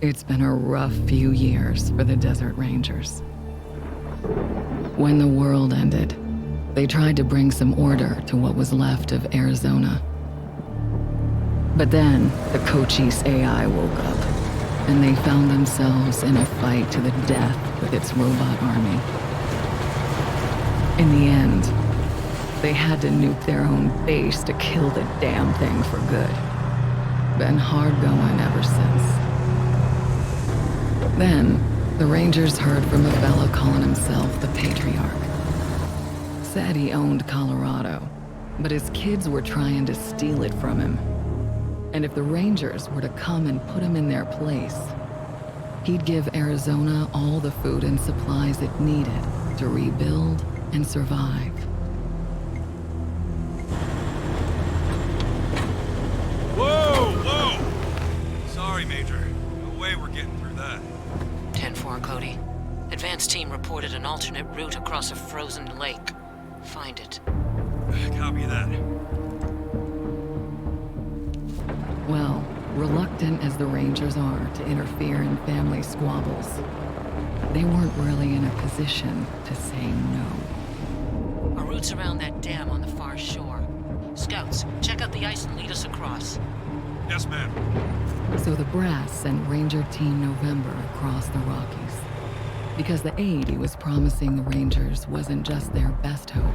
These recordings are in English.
It's been a rough few years for the Desert Rangers. When the world ended, they tried to bring some order to what was left of Arizona. But then, the Cochise AI woke up, and they found themselves in a fight to the death with its robot army. In the end, they had to nuke their own base to kill the damn thing for good. Been hard going ever since. Then, the Rangers heard from a fella calling himself the Patriarch. Said he owned Colorado, but his kids were trying to steal it from him. And if the Rangers were to come and put him in their place, he'd give Arizona all the food and supplies it needed to rebuild and survive. Whoa! Sorry, Major. No way we're getting through that. 10-4, Cody. Advance team reported an alternate route across a frozen lake. Find it. Copy that. Well, reluctant as the Rangers are to interfere in family squabbles, they weren't really in a position to say no. Our route's around that dam on the far shore. Scouts, check out the ice and lead us across. Yes, ma'am. So the brass sent Ranger Team November across the Rockies, because the aid he was promising the Rangers wasn't just their best hope.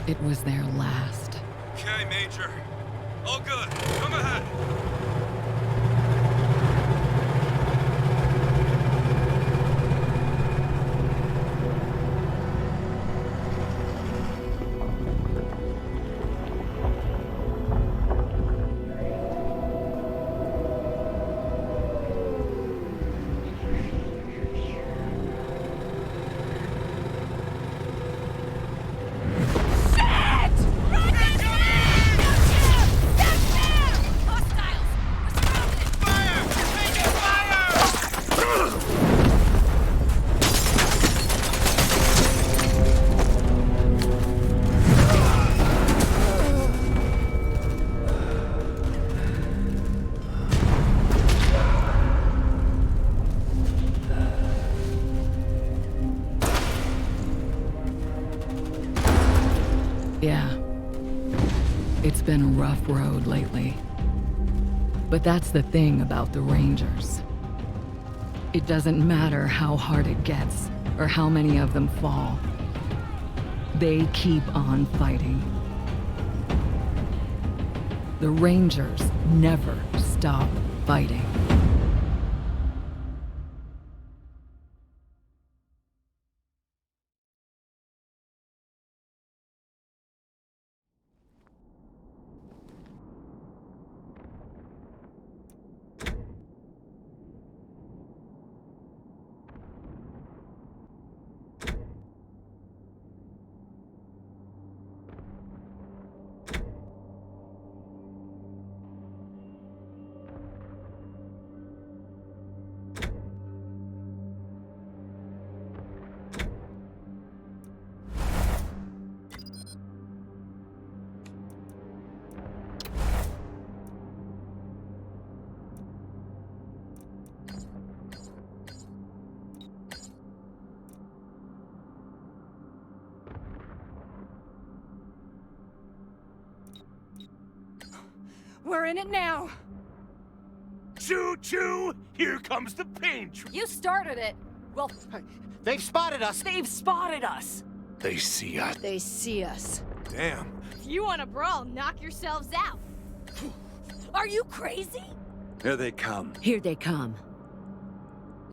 It was their last. Okay, Major. All good. Come ahead. Yeah. It's been a rough road lately. But that's the thing about the Rangers. It doesn't matter how hard it gets, or how many of them fall. They keep on fighting. The Rangers never stop fighting. We're in it now. Choo-choo! Here comes the pain train. You started it. Well, They've spotted us! they've spotted us. They see us. They see us. Damn. If you want to brawl, knock yourselves out. Are you crazy? Here they come. Here they come.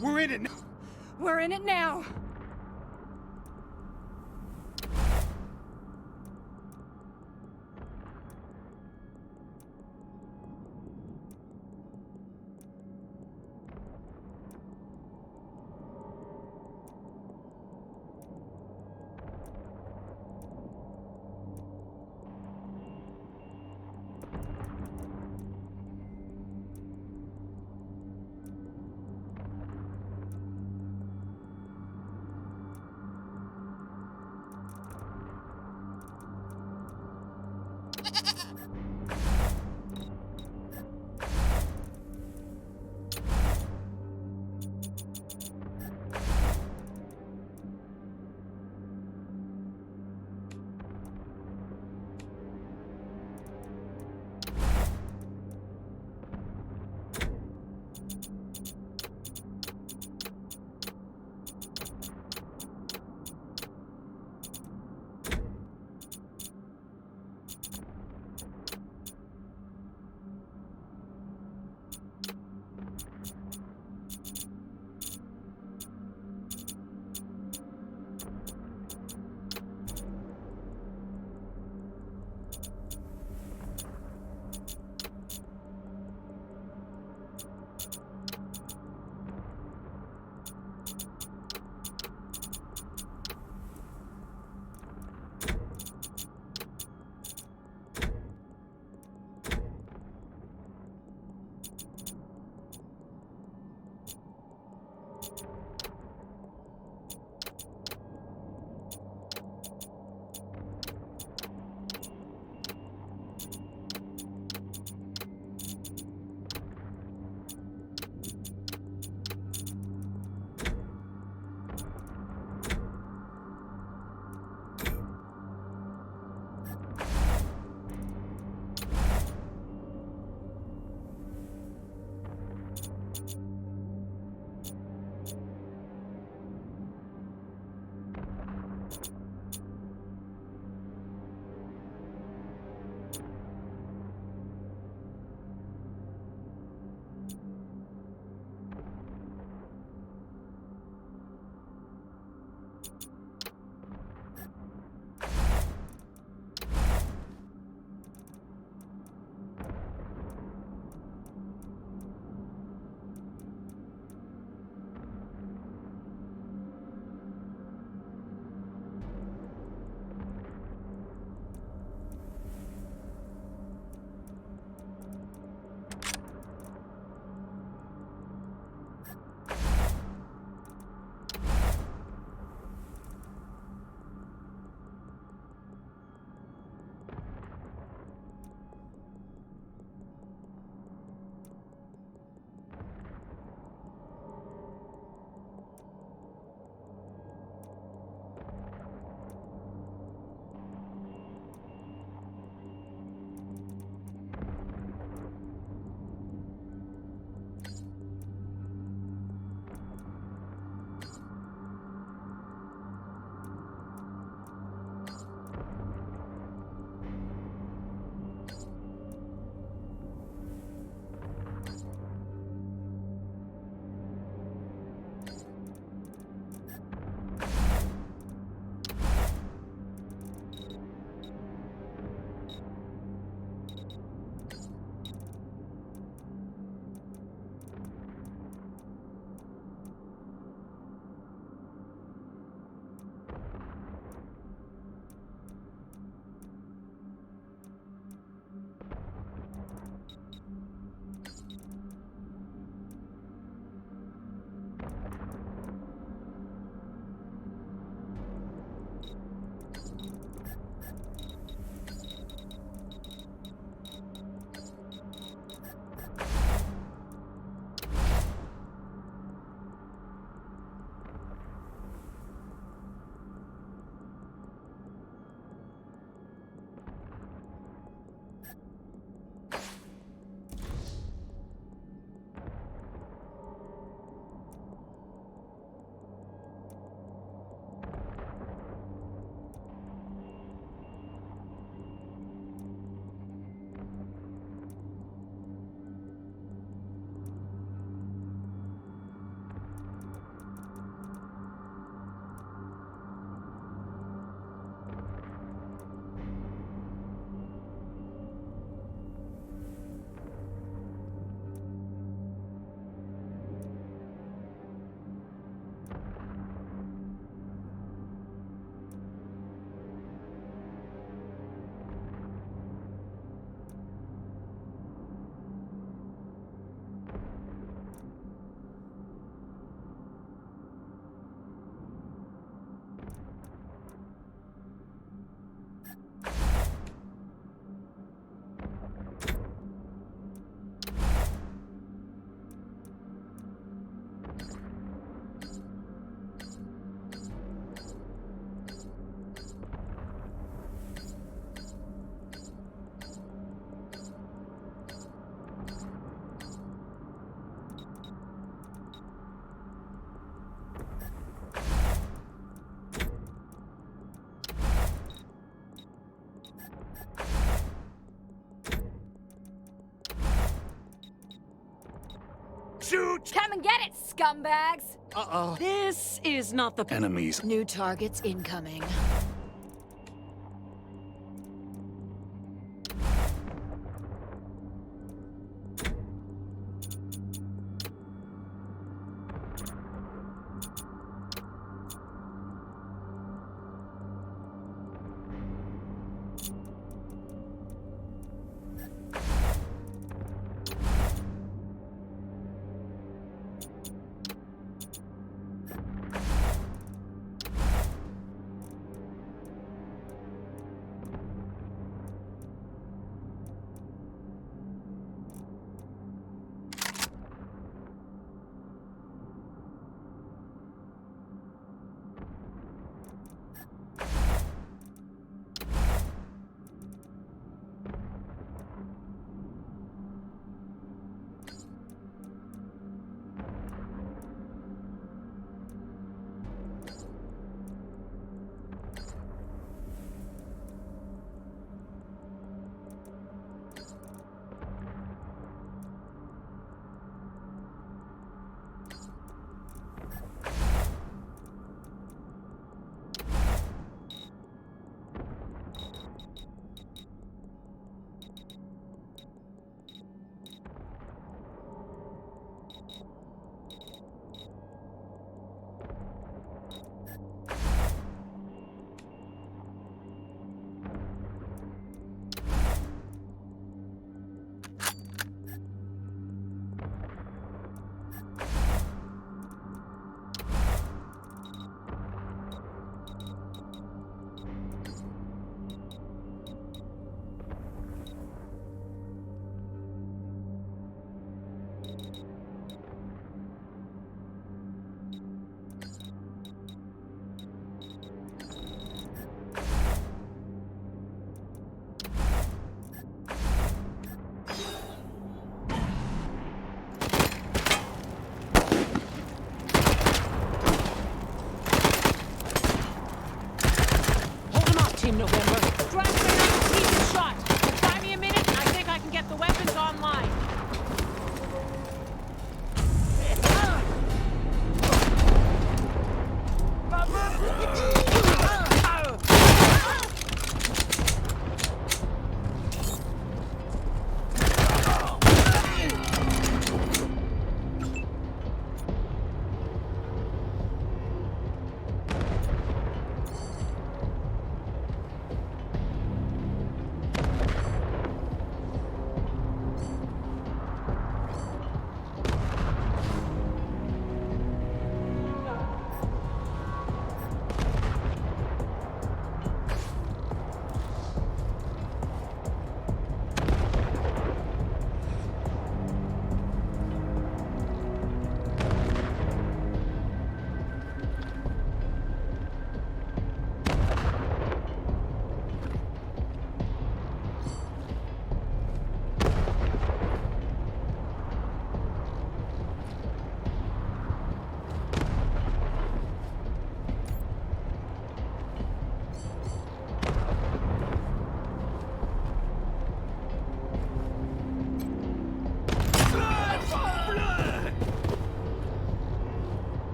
We're in it now. We're in it now. Shoot! Come and get it, scumbags! Uh-oh. This is not the Enemies. new targets incoming. Team November. Drag me another team shot. Buy me a minute, and I think I can get the weapons online.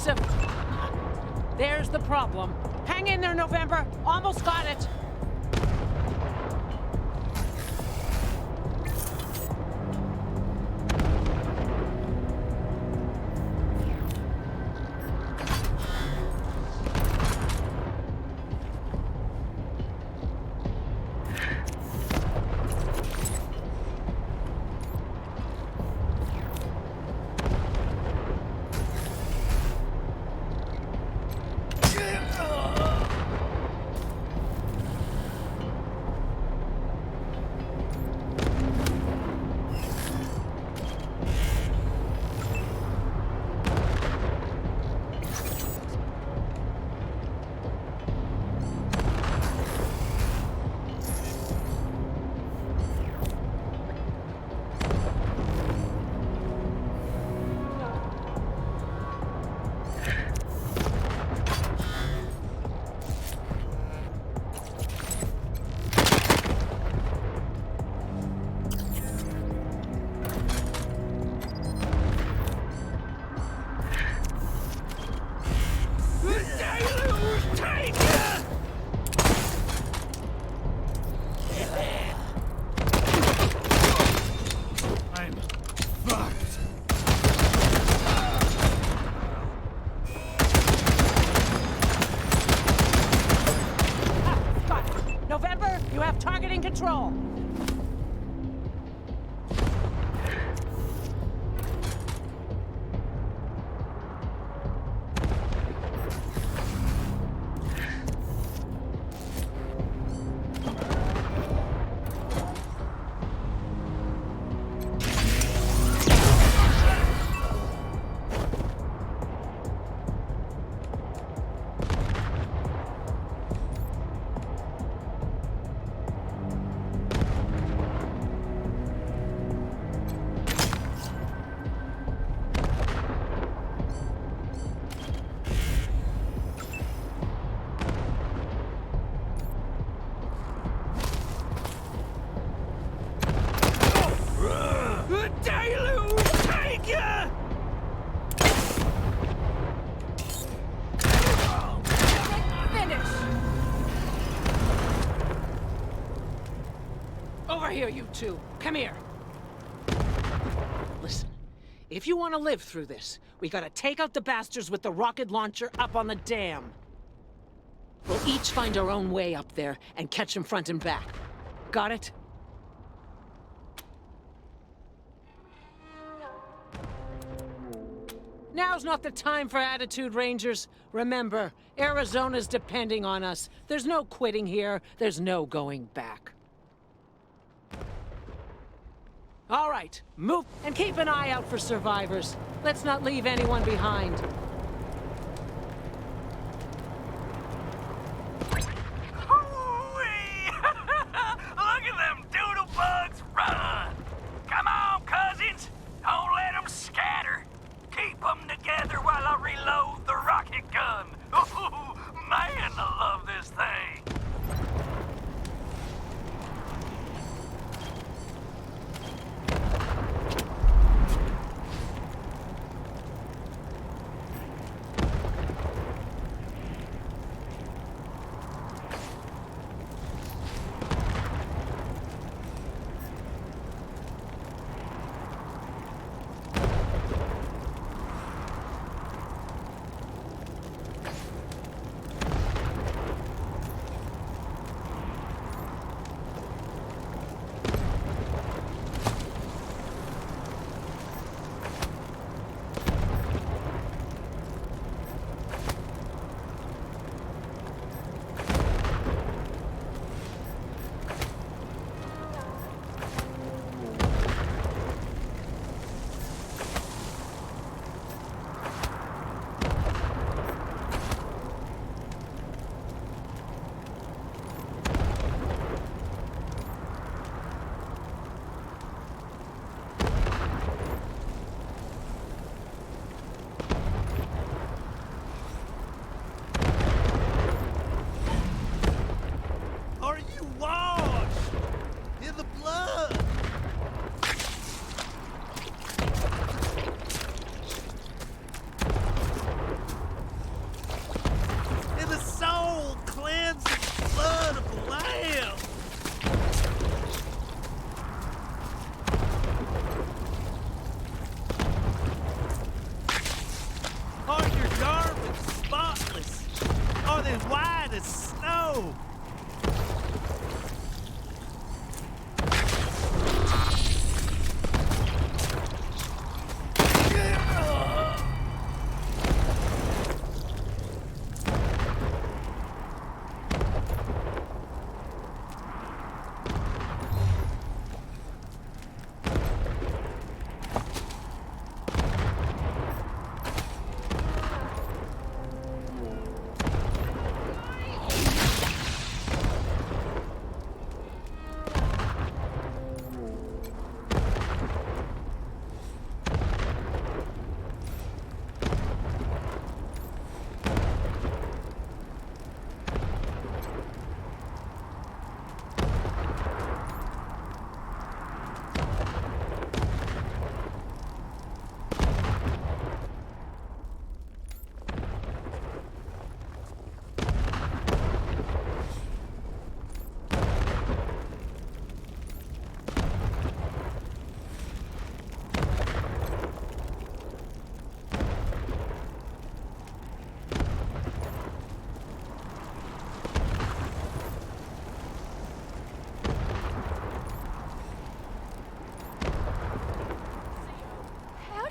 piece of... There's the problem. Hang in there, November. Almost got it. Control. Over here, you two. Come here. Listen, if you want to live through this, we gotta take out the bastards with the rocket launcher up on the dam. We'll each find our own way up there and catch them front and back. Got it? Now's not the time for attitude, Rangers. Remember, Arizona's depending on us. There's no quitting here. There's no going back. All right, move and keep an eye out for survivors. Let's not leave anyone behind. Look at them doodle bugs run! Come on, cousins! Don't let them scatter! Keep them together while I reload the rocket gun! Ooh, man, I love this thing!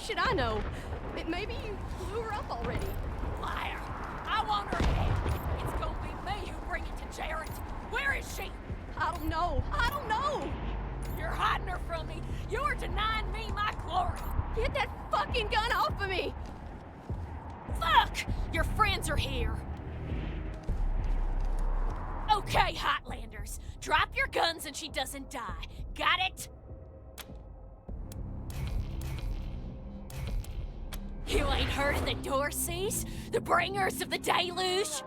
should I know? Maybe you blew her up already. Liar! I want her head. It's gonna be me who bring it to Jarrett. Where is she? I don't know. I don't know. You're hiding her from me. You're denying me my glory. Get that fucking gun off of me. Fuck! Your friends are here. Okay, Hotlanders. Drop your guns and she doesn't die. Got it? You ain't heard of the Dorseys? The bringers of the deluge?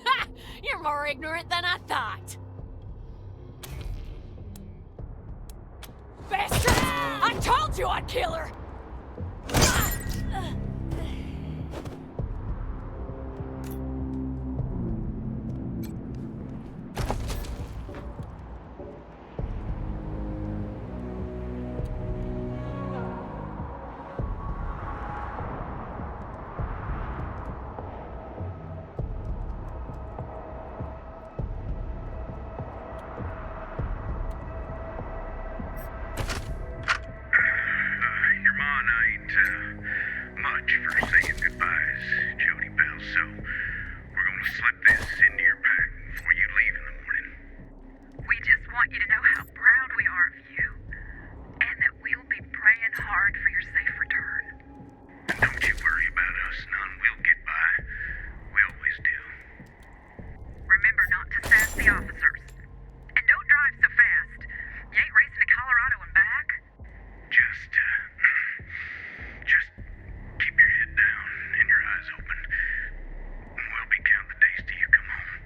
Ha! You're more ignorant than I thought. Bastards! I told you I'd kill her! Your ma ain't much for saying goodbyes, Jody Bell, so we're gonna slip this into your pack before you leave in the morning. We just want you to know how proud we are of you, and that we'll be praying hard for your safe return. And don't you worry about us, none. We'll get by. We always do. Remember not to sass the officers. And don't drive so fast. You ain't racing to Colorado and back. Just keep your head down and your eyes open. And we'll be counting the days till you come home.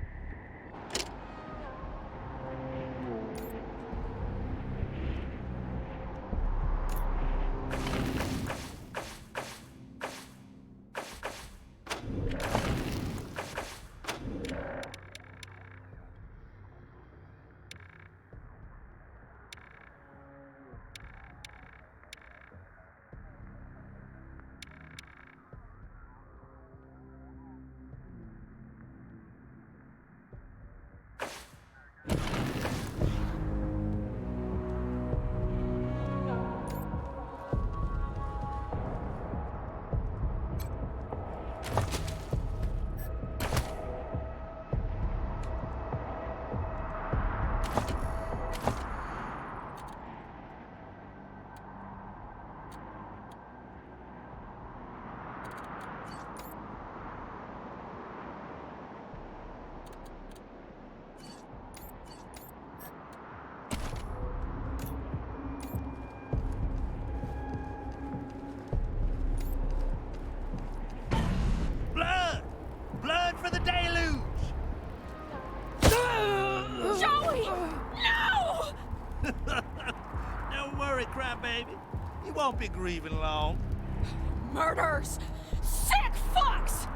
Blood for the deluge! Joey! No! Don't worry, crybaby. You won't be grieving long. Murders! Sick fucks!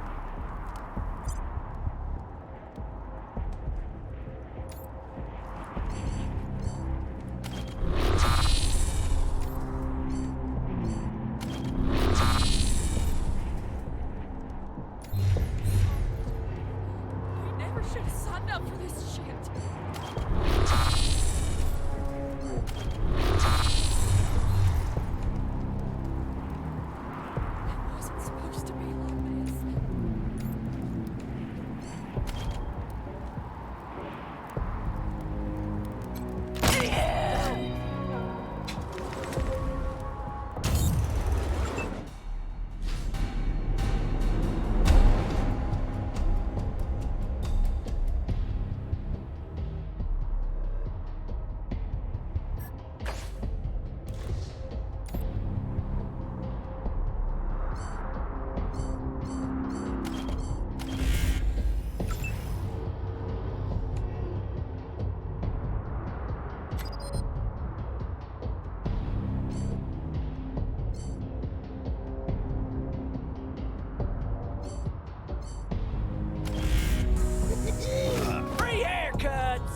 I never should have signed up for this shit. It wasn't supposed to be like this. Free haircuts!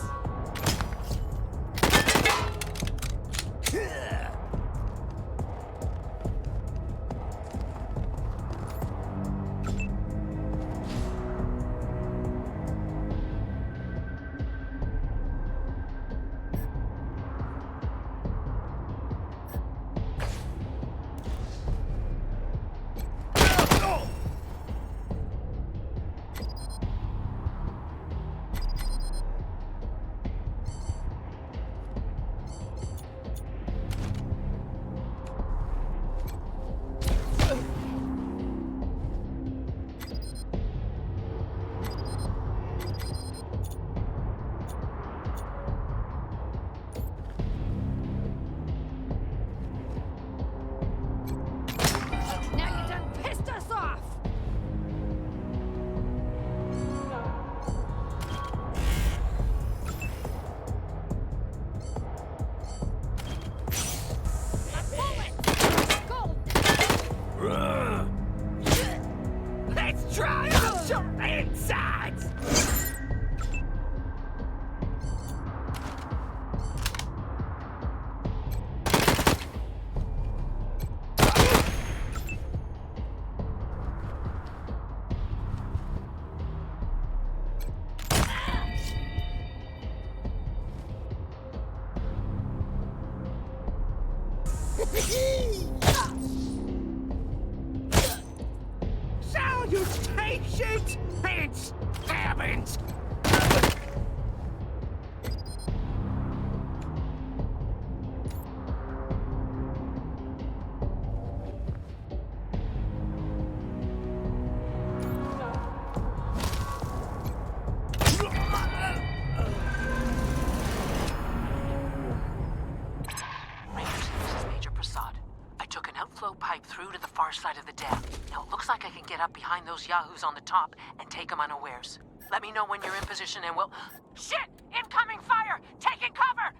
Salutations and stabbings! Pipe through to the far side of the dam. Now it looks like I can get up behind those yahoos on the top and take them unawares. Let me know when you're in position and we'll... Shit! Incoming fire! Taking cover!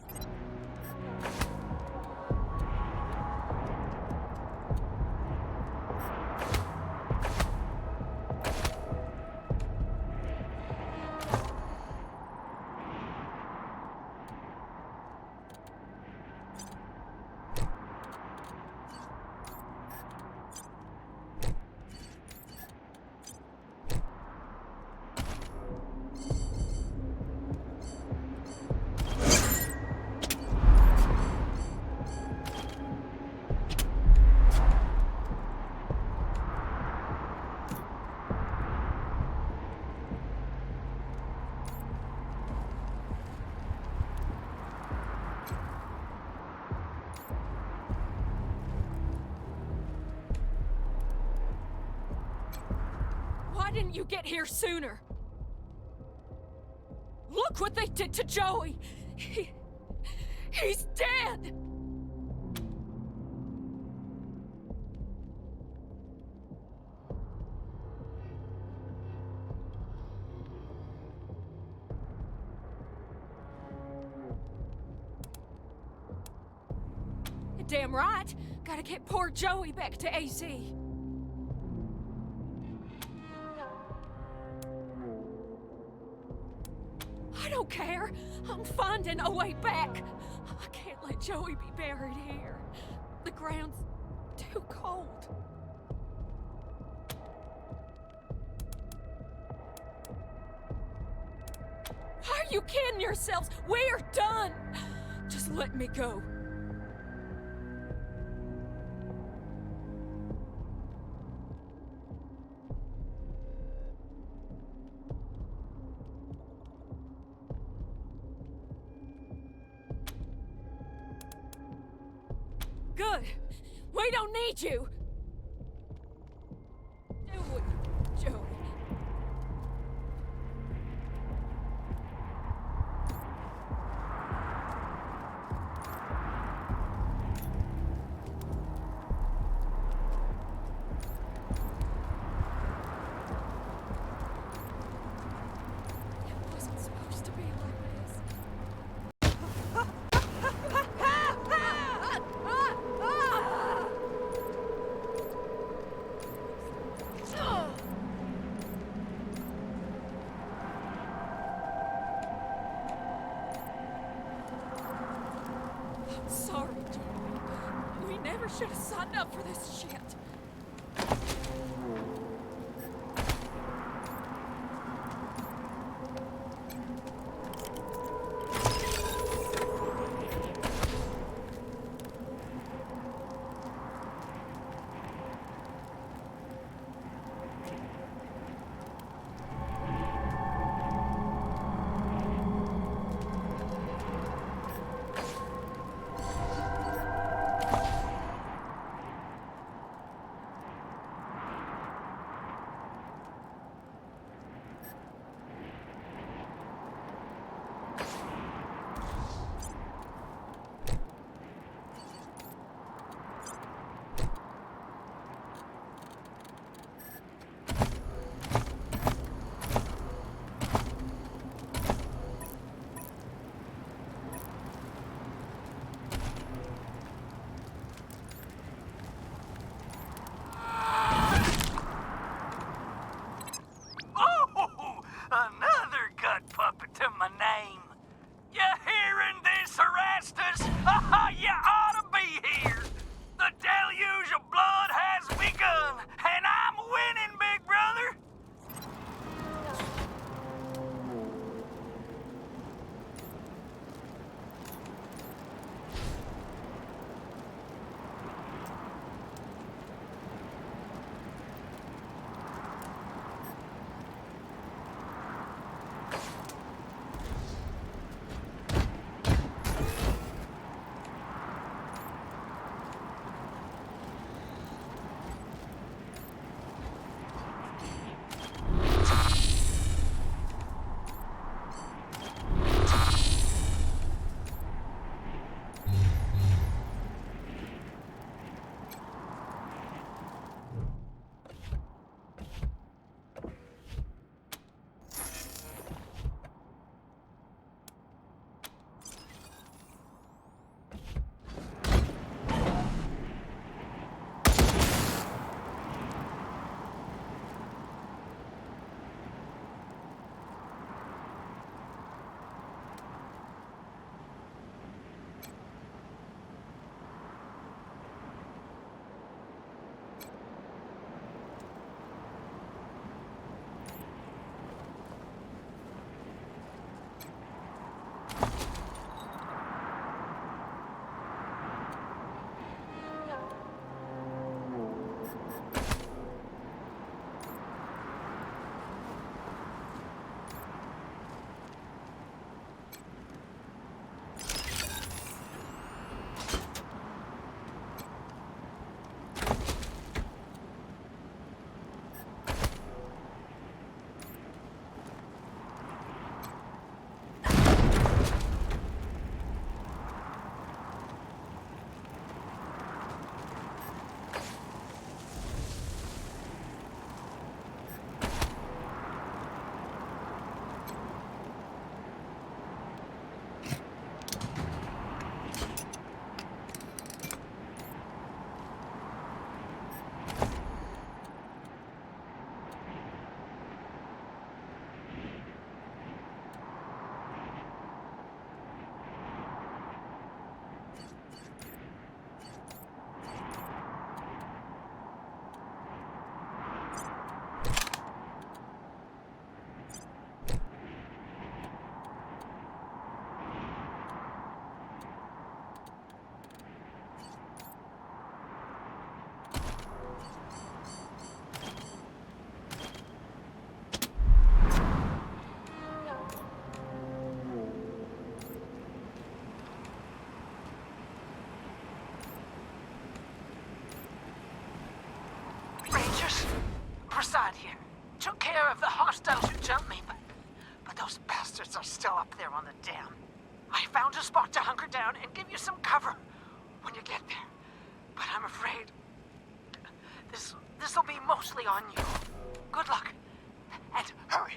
Why didn't you get here sooner? Look what they did to Joey! He's dead! Damn right! Gotta get poor Joey back to AC. I don't care. I'm finding a way back. I can't let Joey be buried here. The ground's too cold. Why are you kidding yourselves? We're done. Just let me go. Good. We don't need you. Do it, Joey. It wasn't supposed to be like this. I'm sorry, Joey. We never should have signed up for this shit. there on the dam. I found a spot to hunker down and give you some cover when you get there. But I'm afraid this'll be mostly on you. Good luck, and hurry.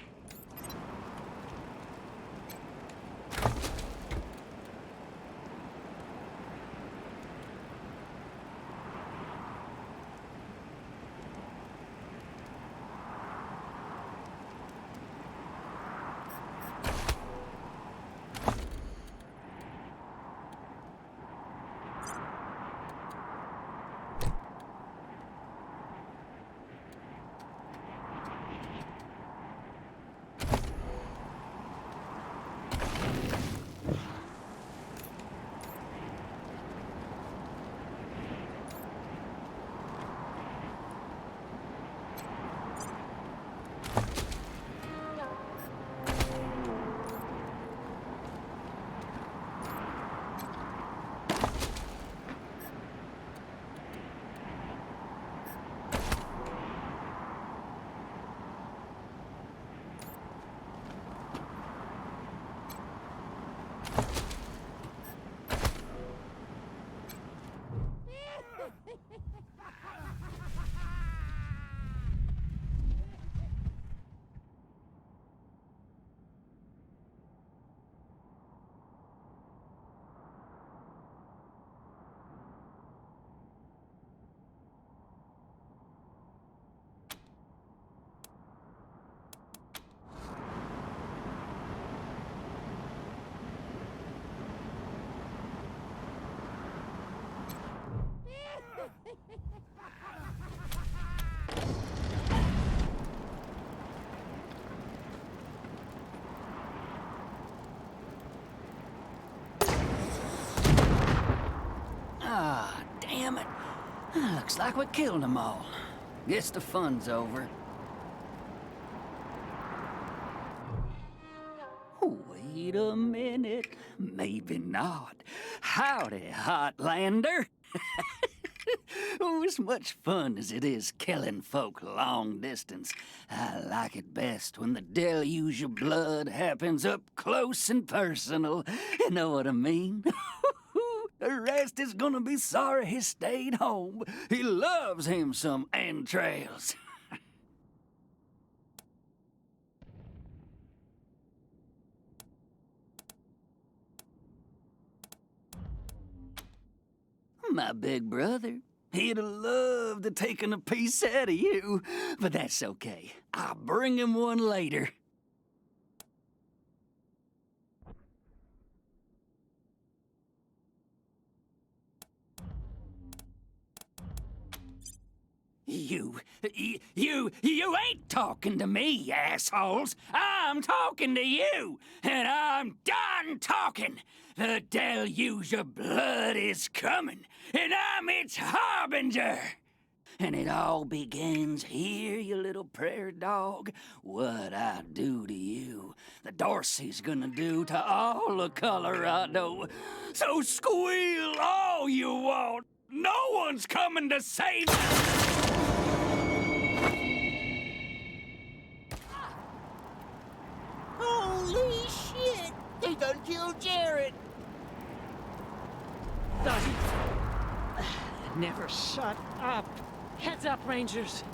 Ah, damn it. Looks like we killed them all. Guess the fun's over. Wait a minute. Maybe not. Howdy, Hotlander. Oh, as much fun as it is killing folk long distance, I like it best when the deluge of blood happens up close and personal. You know what I mean? The rest is gonna be sorry he stayed home. He loves him some entrails. My big brother, he'd have loved to taken a piece out of you, but that's okay. I'll bring him one later. You ain't talking to me, assholes. I'm talking to you, and I'm done talking. The deluge of blood is coming, and I'm its harbinger. And it all begins here, you little prairie dog. What I do to you, the Dorsey's gonna do to all of Colorado. So squeal all you want. No one's coming to save me. Holy shit! They done killed Jared! Never shut up. Heads up, Rangers.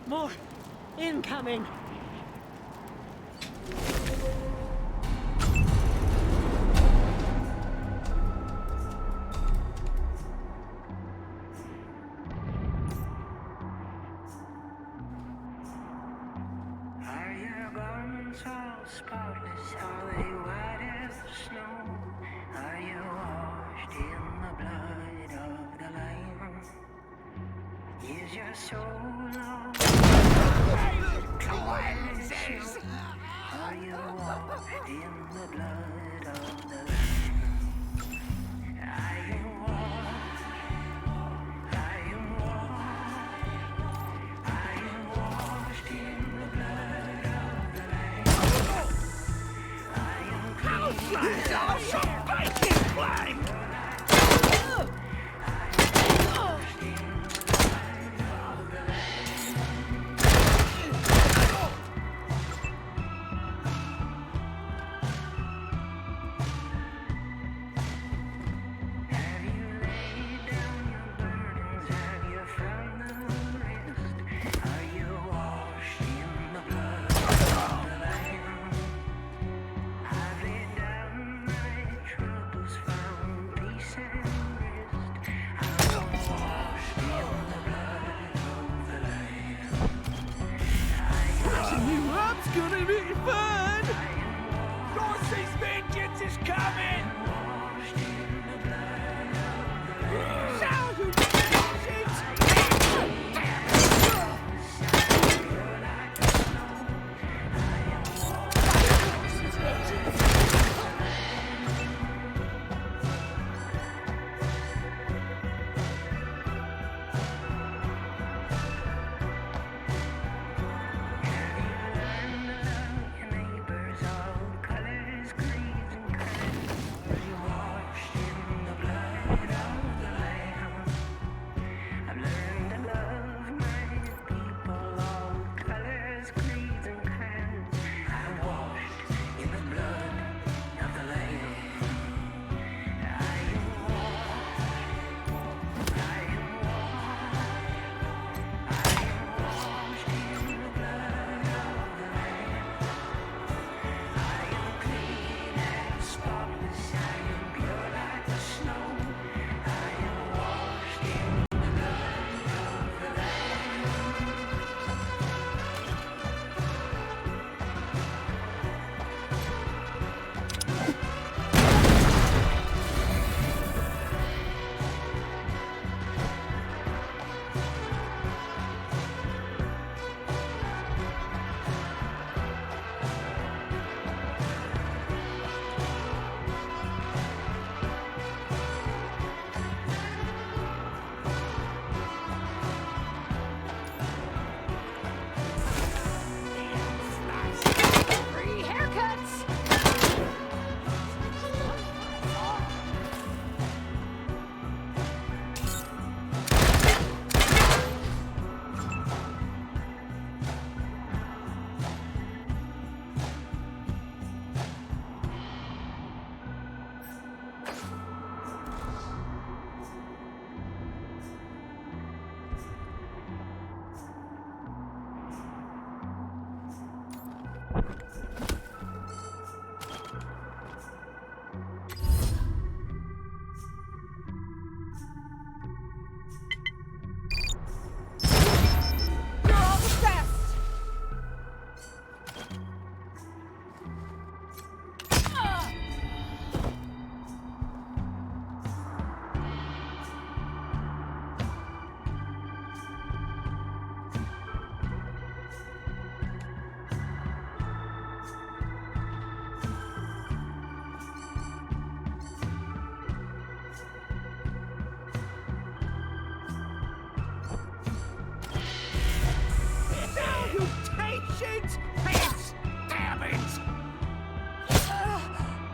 More incoming. Are your garments all spotless? Are they white as the snow? Are you washed in the blood of the Lamb? Is your soul all cleanses? Are you washed in the blood of the Lamb? Are you washed? Are you washed? Are you washed in the blood of the Lamb? Are you clean? Awesome! Bacon flying! gonna be fun! Dorsey's vengeance is coming!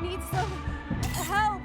Need some help.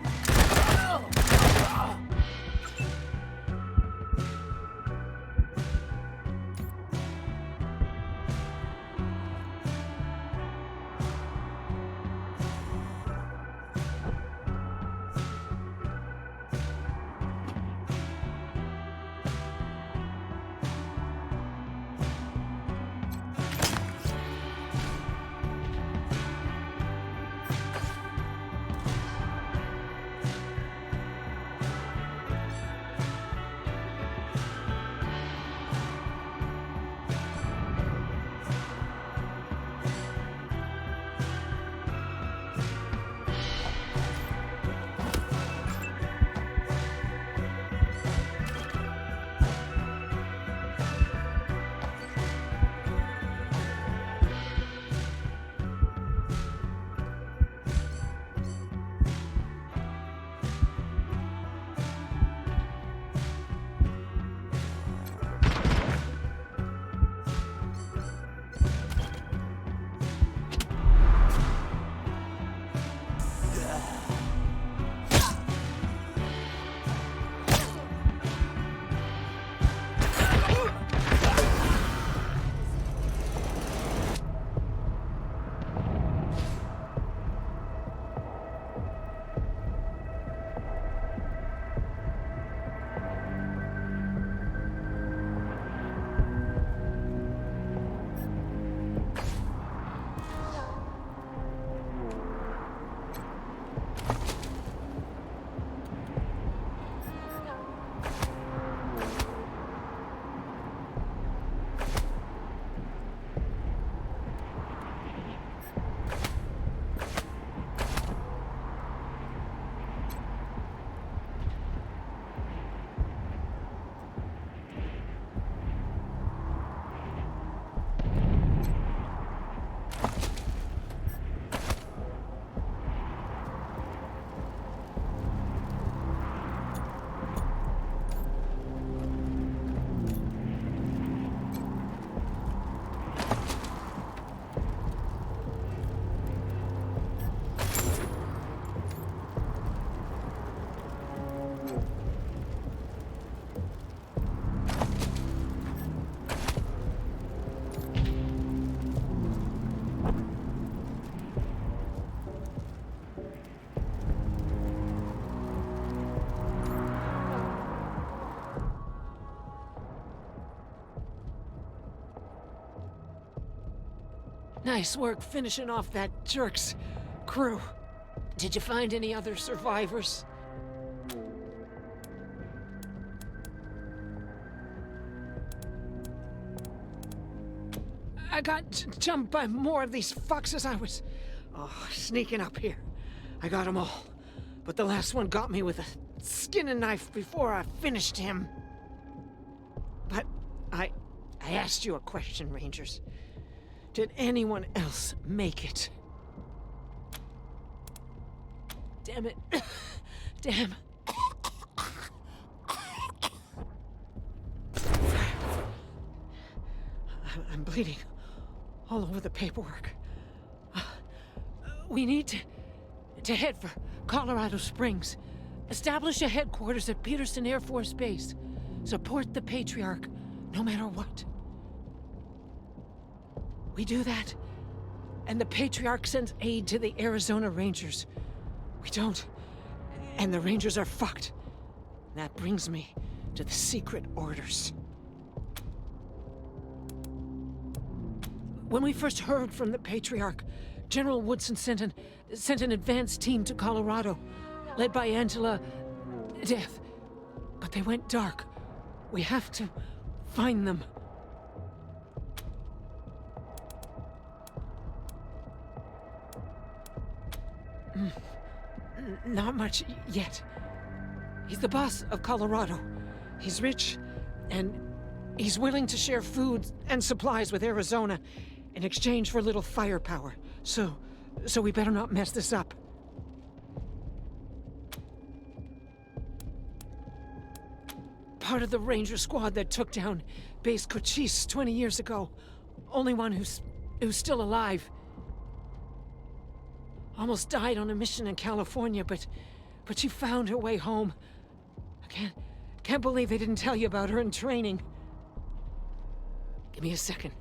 Nice work finishing off that jerk's crew. Did you find any other survivors? I got jumped by more of these foxes. I was sneaking up here. I got them all. But the last one got me with a skinning knife before I finished him. But I asked you a question, Rangers. Did anyone else make it? Damn it. Damn. I'm bleeding all over the paperwork. We need to head for Colorado Springs. Establish a headquarters at Peterson Air Force Base. Support the Patriarch, no matter what. We do that, and the Patriarch sends aid to the Arizona Rangers. We don't, and the Rangers are fucked. That brings me to the secret orders. When we first heard from the Patriarch, General Woodson sent an advance team to Colorado, led by Angela Death. But they went dark. We have to find them. Not much yet. He's the boss of Colorado. He's rich, and he's willing to share food and supplies with Arizona in exchange for a little firepower. So we better not mess this up. Part of the Ranger squad that took down Base Cochise 20 years ago. Only one who's still alive. Almost died on a mission in California, but she found her way home. I can't believe they didn't tell you about her in training. Give me a second.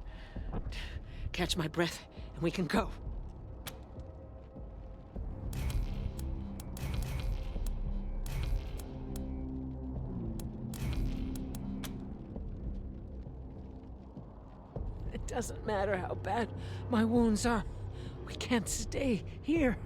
Catch my breath, and we can go. It doesn't matter how bad my wounds are. We can't stay here.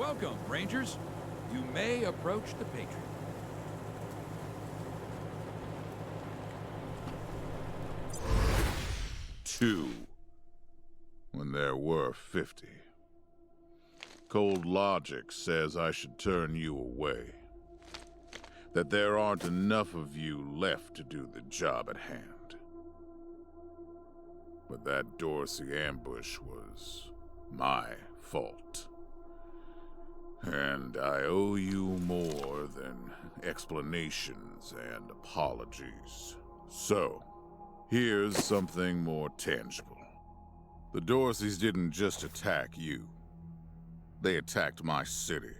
Welcome, Rangers. You may approach the Patriot. Two, when there were 50. Cold logic says I should turn you away. That there aren't enough of you left to do the job at hand. But that Dorsey ambush was my fault. And I owe you more than explanations and apologies. So, here's something more tangible. The Dorseys didn't just attack you. They attacked my city.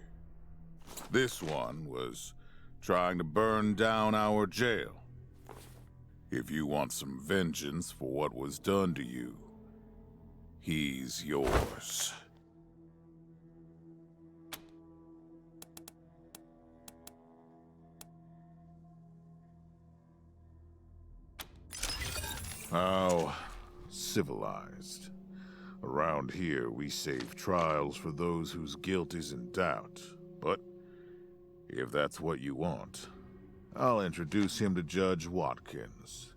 This one was trying to burn down our jail. If you want some vengeance for what was done to you, he's yours. How civilized. Around here, we save trials for those whose guilt is in doubt. But if that's what you want, I'll introduce him to Judge Watkins.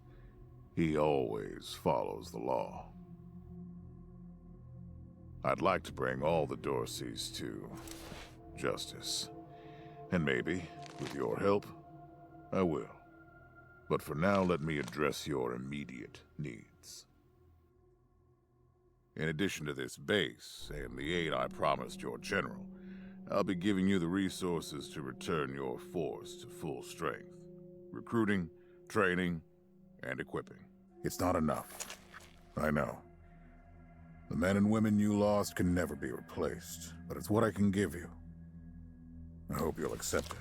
He always follows the law. I'd like to bring all the Dorseys to justice. And maybe, with your help, I will. But for now, let me address your immediate needs. In addition to this base, and the aid I promised your general, I'll be giving you the resources to return your force to full strength. Recruiting, training, and equipping. It's not enough. I know. The men and women you lost can never be replaced, but it's what I can give you. I hope you'll accept it.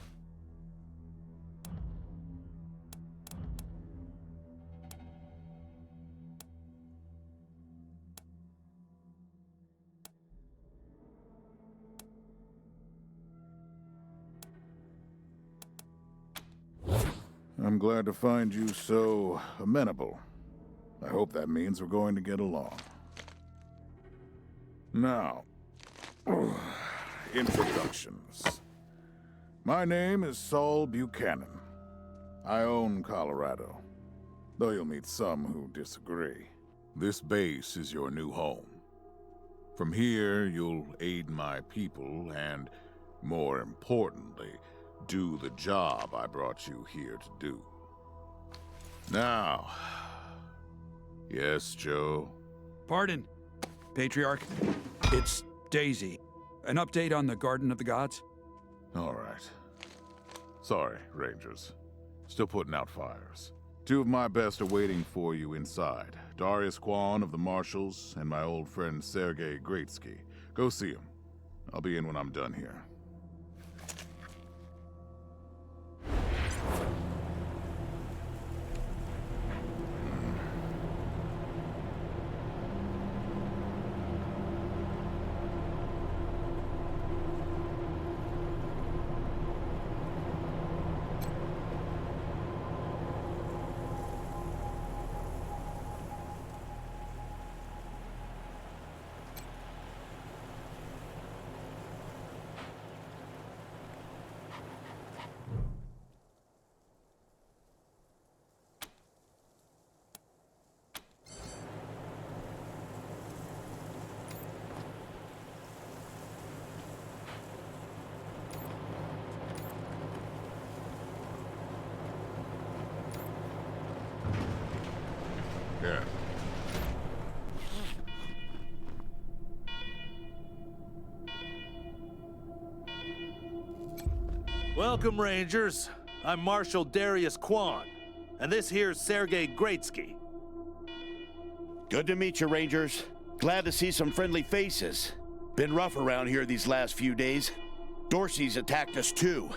I'm glad to find you so amenable. I hope that means we're going to get along. Now, introductions. My name is Saul Buchanan. I own Colorado, though you'll meet some who disagree. This base is your new home. From here, you'll aid my people and, more importantly, do the job I brought you here to do. Now... Yes, Joe? Pardon, Patriarch. It's Daisy. An update on the Garden of the Gods? All right. Sorry, Rangers. Still putting out fires. Two of my best are waiting for you inside. Darius Kwan of the Marshals and my old friend Sergei Greatsky. Go see him. I'll be in when I'm done here. Yeah. Welcome, Rangers. I'm Marshal Darius Kwan, and this here's Sergei Greatsky. Good to meet you, Rangers. Glad to see some friendly faces. Been rough around here these last few days. Dorsey's attacked us too.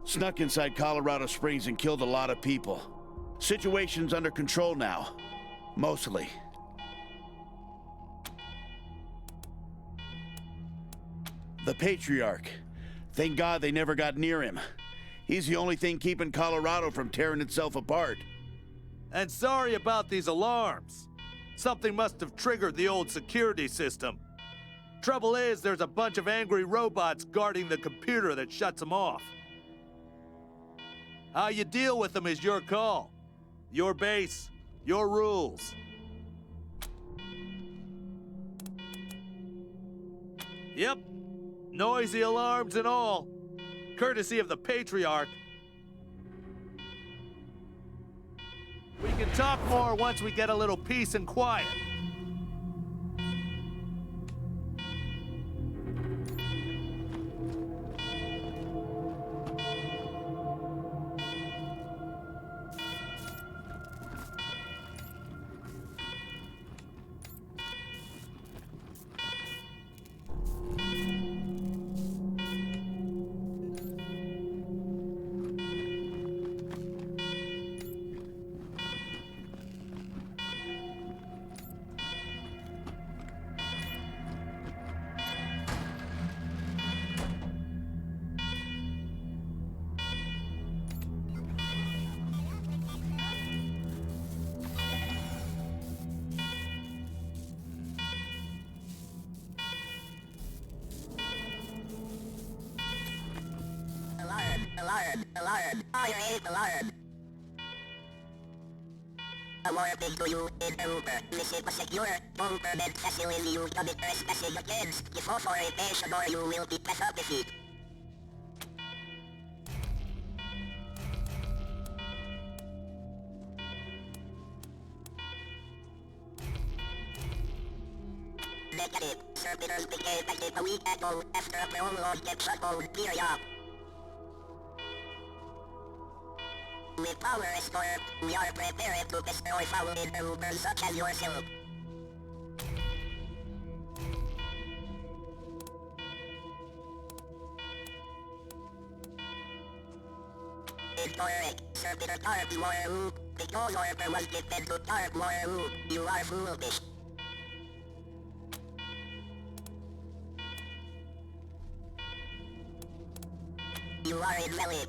Snuck inside Colorado Springs and killed a lot of people. Situation's under control now. Mostly. The Patriarch. Thank God they never got near him. He's the only thing keeping Colorado from tearing itself apart. And sorry about these alarms. Something must have triggered the old security system. Trouble is, there's a bunch of angry robots guarding the computer that shuts them off. How you deal with them is your call. Your base, your rules. Yep, noisy alarms and all. Courtesy of the Patriarch. We can talk more once we get a little peace and quiet. Alarm! I hate alarm! A warning to you, intruder. Visit a secure, non-permit facility. You commit trespassing against deforestation or you will be penalized. Negative. Servitors became active a week ago after a prolonged shutdown period. With power restored, we are prepared to destroy foul intruders such as yourself. Incorrect. Servitor Tarp Warroop. Because order was given to Tarp Warroop, you are foolish. You are invalid.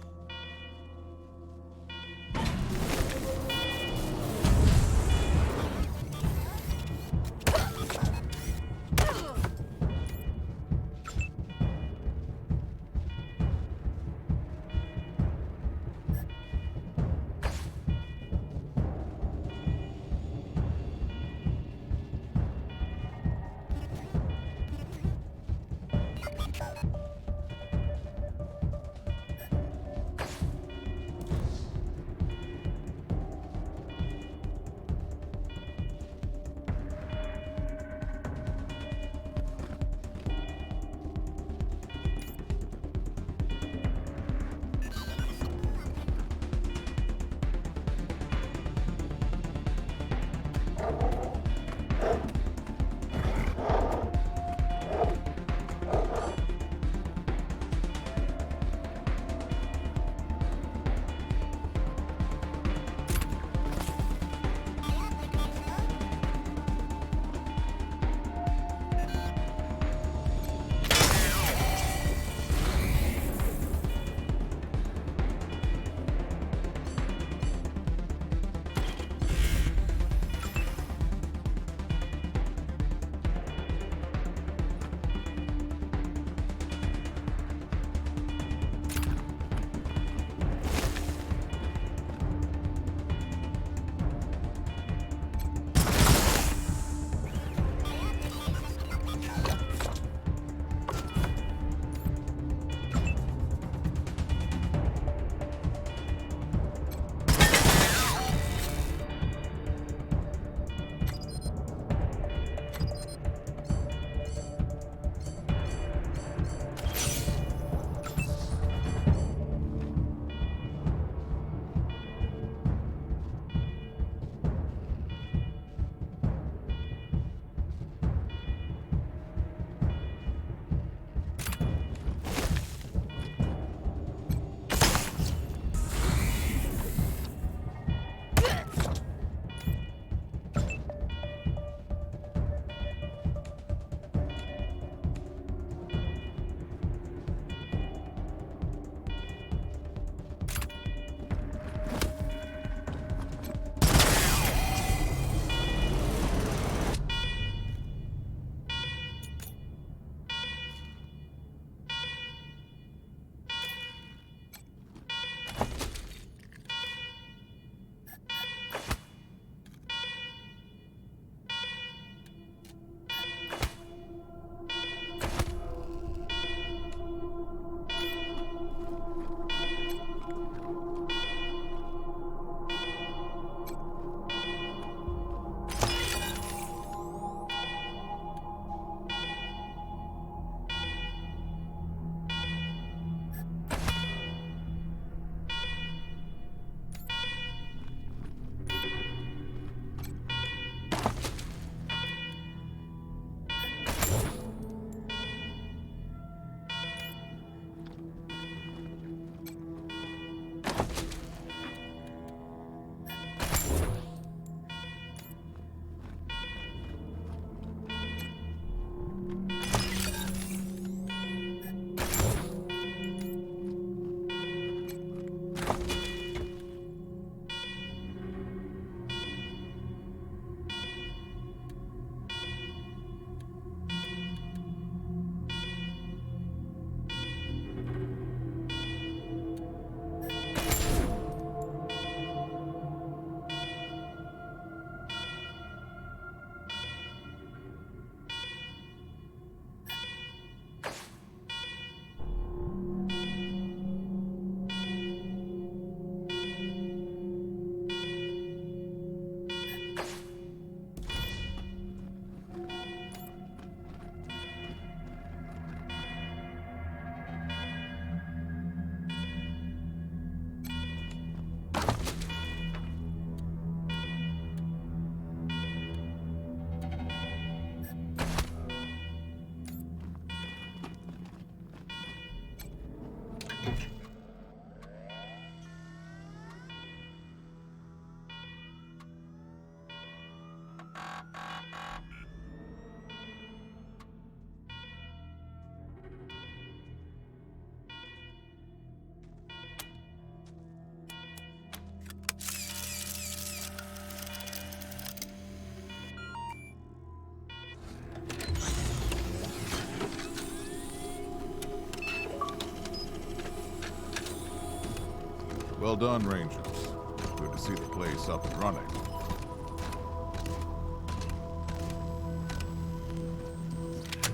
Well done, Rangers. Good to see the place up and running.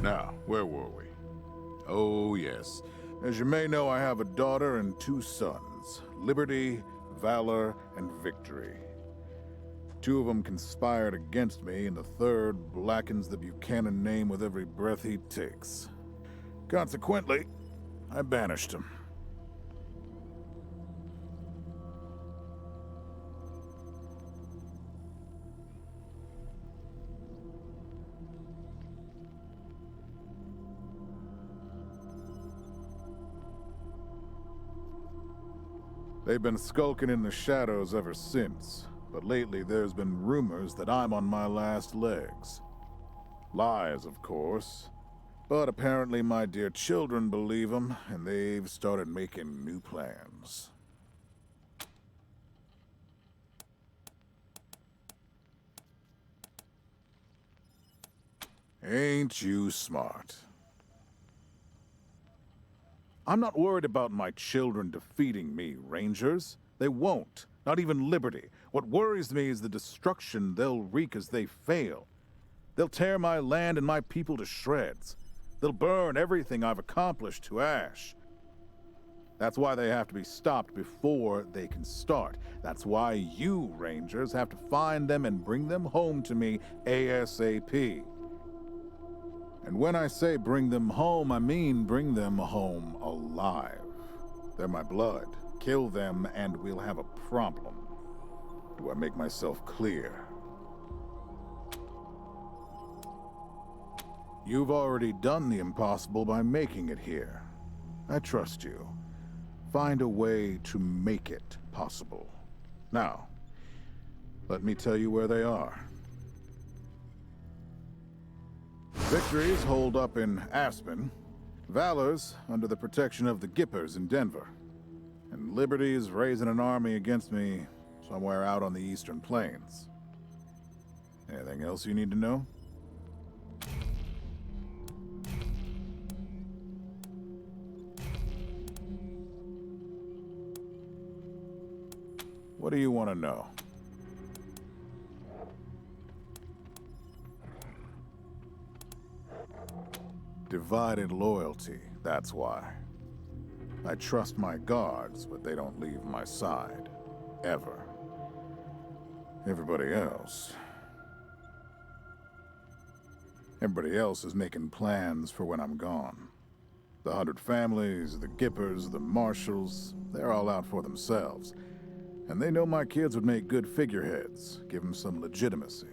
Now, where were we? Oh, yes. As you may know, I have a daughter and 2 sons. Liberty, Valor, and Victory. 2 of them conspired against me, and the 3rd blackens the Buchanan name with every breath he takes. Consequently, I banished him. They've been skulking in the shadows ever since, but lately there's been rumors that I'm on my last legs. Lies, of course, but apparently my dear children believe them, and they've started making new plans. Ain't you smart? I'm not worried about my children defeating me, Rangers. They won't. Not even Liberty. What worries me is the destruction they'll wreak as they fail. They'll tear my land and my people to shreds. They'll burn everything I've accomplished to ash. That's why they have to be stopped before they can start. That's why you, Rangers, have to find them and bring them home to me ASAP. And when I say bring them home, I mean bring them home alive. They're my blood. Kill them and we'll have a problem. Do I make myself clear? You've already done the impossible by making it here. I trust you. Find a way to make it possible. Now, let me tell you where they are. Victory's holed up in Aspen, Valor's under the protection of the Gippers in Denver, and Liberty's raising an army against me somewhere out on the Eastern Plains. Anything else you need to know? What do you want to know? Divided loyalty, that's why. I trust my guards, but they don't leave my side. Ever. Everybody else is making plans for when I'm gone. The 100 families, the Gippers, the Marshalls, they're all out for themselves. And they know my kids would make good figureheads, give them some legitimacy.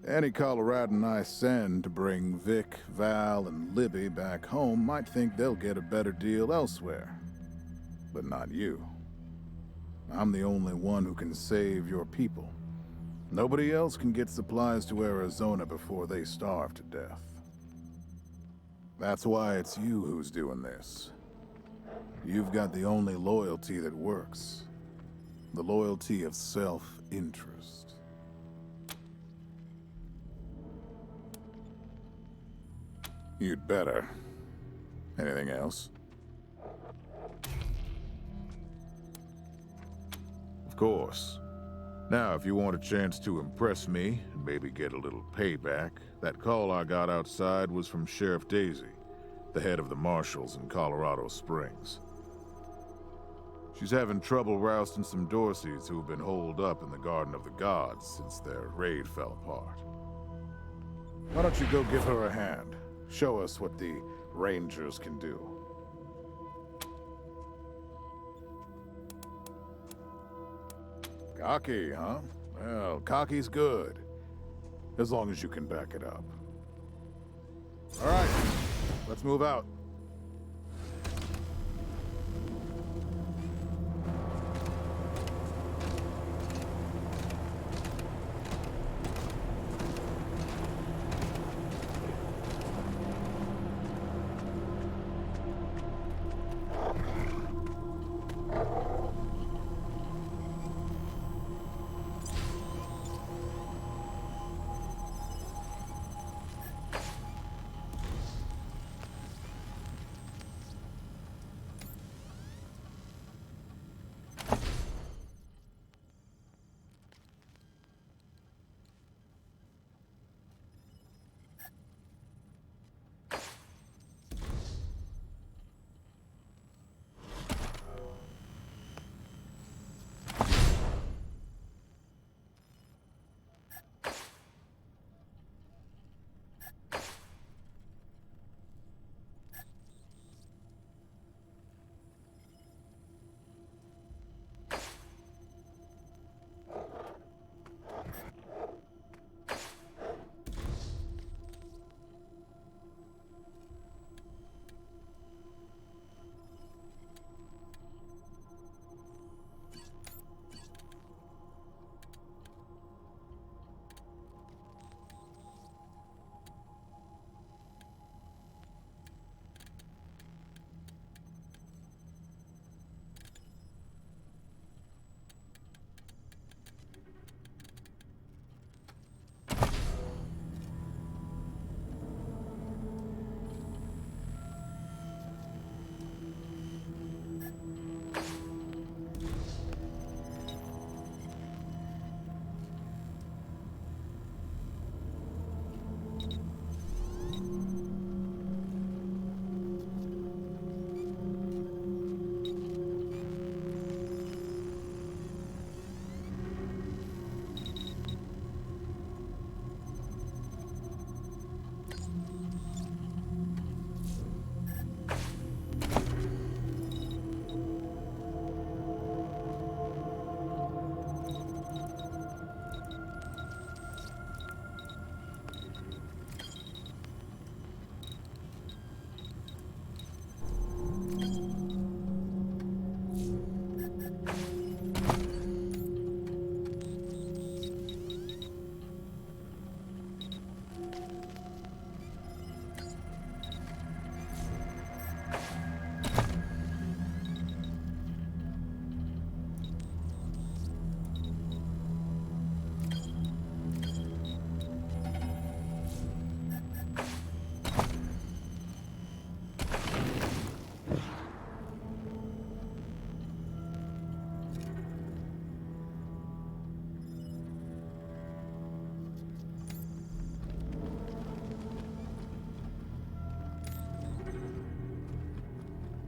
Any Coloradan I send to bring Vic, Val, and Libby back home might think they'll get a better deal elsewhere. But not you. I'm the only one who can save your people. Nobody else can get supplies to Arizona before they starve to death. That's why it's you who's doing this. You've got the only loyalty that works. The loyalty of self-interest. You'd better. Anything else? Of course. Now, if you want a chance to impress me, and maybe get a little payback, that call I got outside was from Sheriff Daisy, the head of the Marshals in Colorado Springs. She's having trouble rousting some Dorseys who've been holed up in the Garden of the Gods since their raid fell apart. Why don't you go give her a hand? Show us what the Rangers can do. Cocky, huh? Well, cocky's good. As long as you can back it up. All right, let's move out.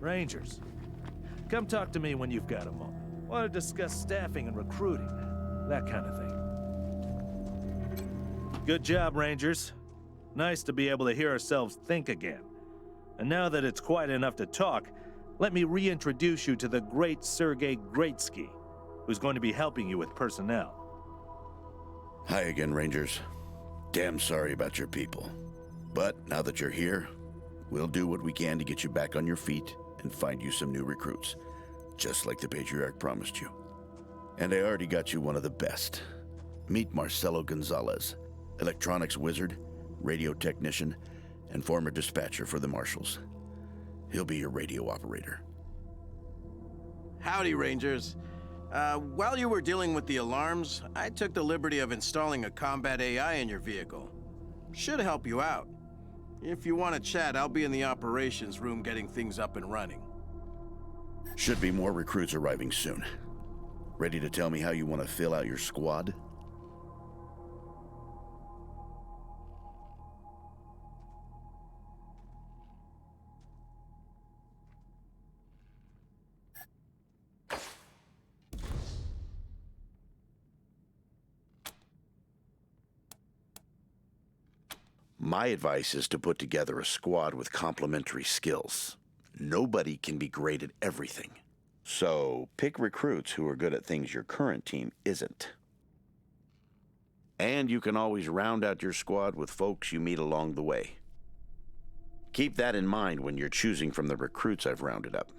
Rangers, come talk to me when you've got a moment. Want to discuss staffing and recruiting, that kind of thing. Good job, Rangers. Nice to be able to hear ourselves think again. And now that it's quiet enough to talk, let me reintroduce you to the great Sergei Greatsky, who's going to be helping you with personnel. Hi again, Rangers. Damn sorry about your people. But now that you're here, we'll do what we can to get you back on your feet and find you some new recruits, just like the Patriarch promised you. And I already got you one of the best. Meet Marcelo Gonzalez, electronics wizard, radio technician, and former dispatcher for the Marshals. He'll be your radio operator. Howdy, Rangers. While you were dealing with the alarms, I took the liberty of installing a combat AI in your vehicle. Should help you out. If you want to chat, I'll be in the operations room getting things up and running. Should be more recruits arriving soon. Ready to tell me how you want to fill out your squad? My advice is to put together a squad with complementary skills. Nobody can be great at everything. So pick recruits who are good at things your current team isn't. And you can always round out your squad with folks you meet along the way. Keep that in mind when you're choosing from the recruits I've rounded up.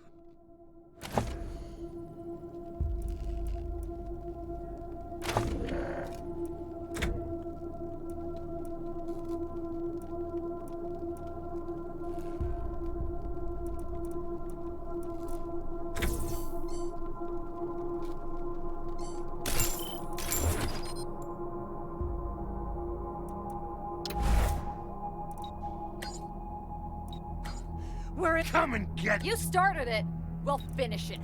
Come and get it! You started it! We'll finish it.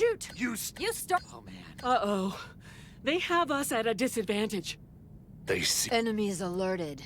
shoot! You start. Oh, man. Uh-oh. They have us at a disadvantage. They see. Enemies alerted.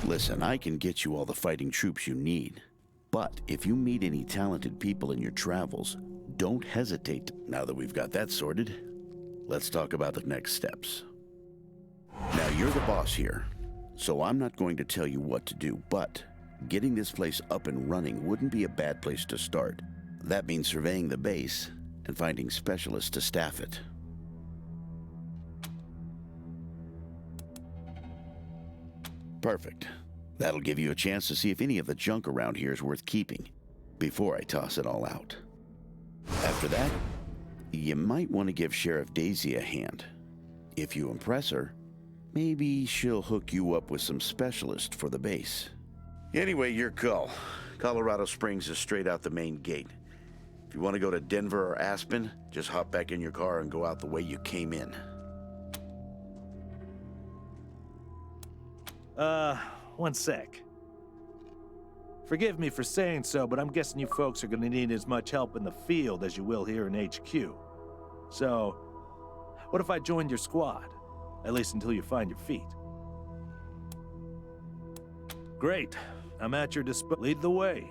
Listen, I can get you all the fighting troops you need. But if you meet any talented people in your travels, don't hesitate. Now that we've got that sorted, let's talk about the next steps. Now, you're the boss here, so I'm not going to tell you what to do, but getting this place up and running wouldn't be a bad place to start. That means surveying the base and finding specialists to staff it. Perfect. That'll give you a chance to see if any of the junk around here is worth keeping before I toss it all out. After that, you might want to give Sheriff Daisy a hand. If you impress her, maybe she'll hook you up with some specialists for the base. Anyway, your call. Colorado Springs is straight out the main gate. If you want to go to Denver or Aspen, just hop back in your car and go out the way you came in. One sec. Forgive me for saying so, but I'm guessing you folks are gonna need as much help in the field as you will here in HQ. So, what if I joined your squad? At least until you find your feet. Great. I'm at your disposal. Lead the way.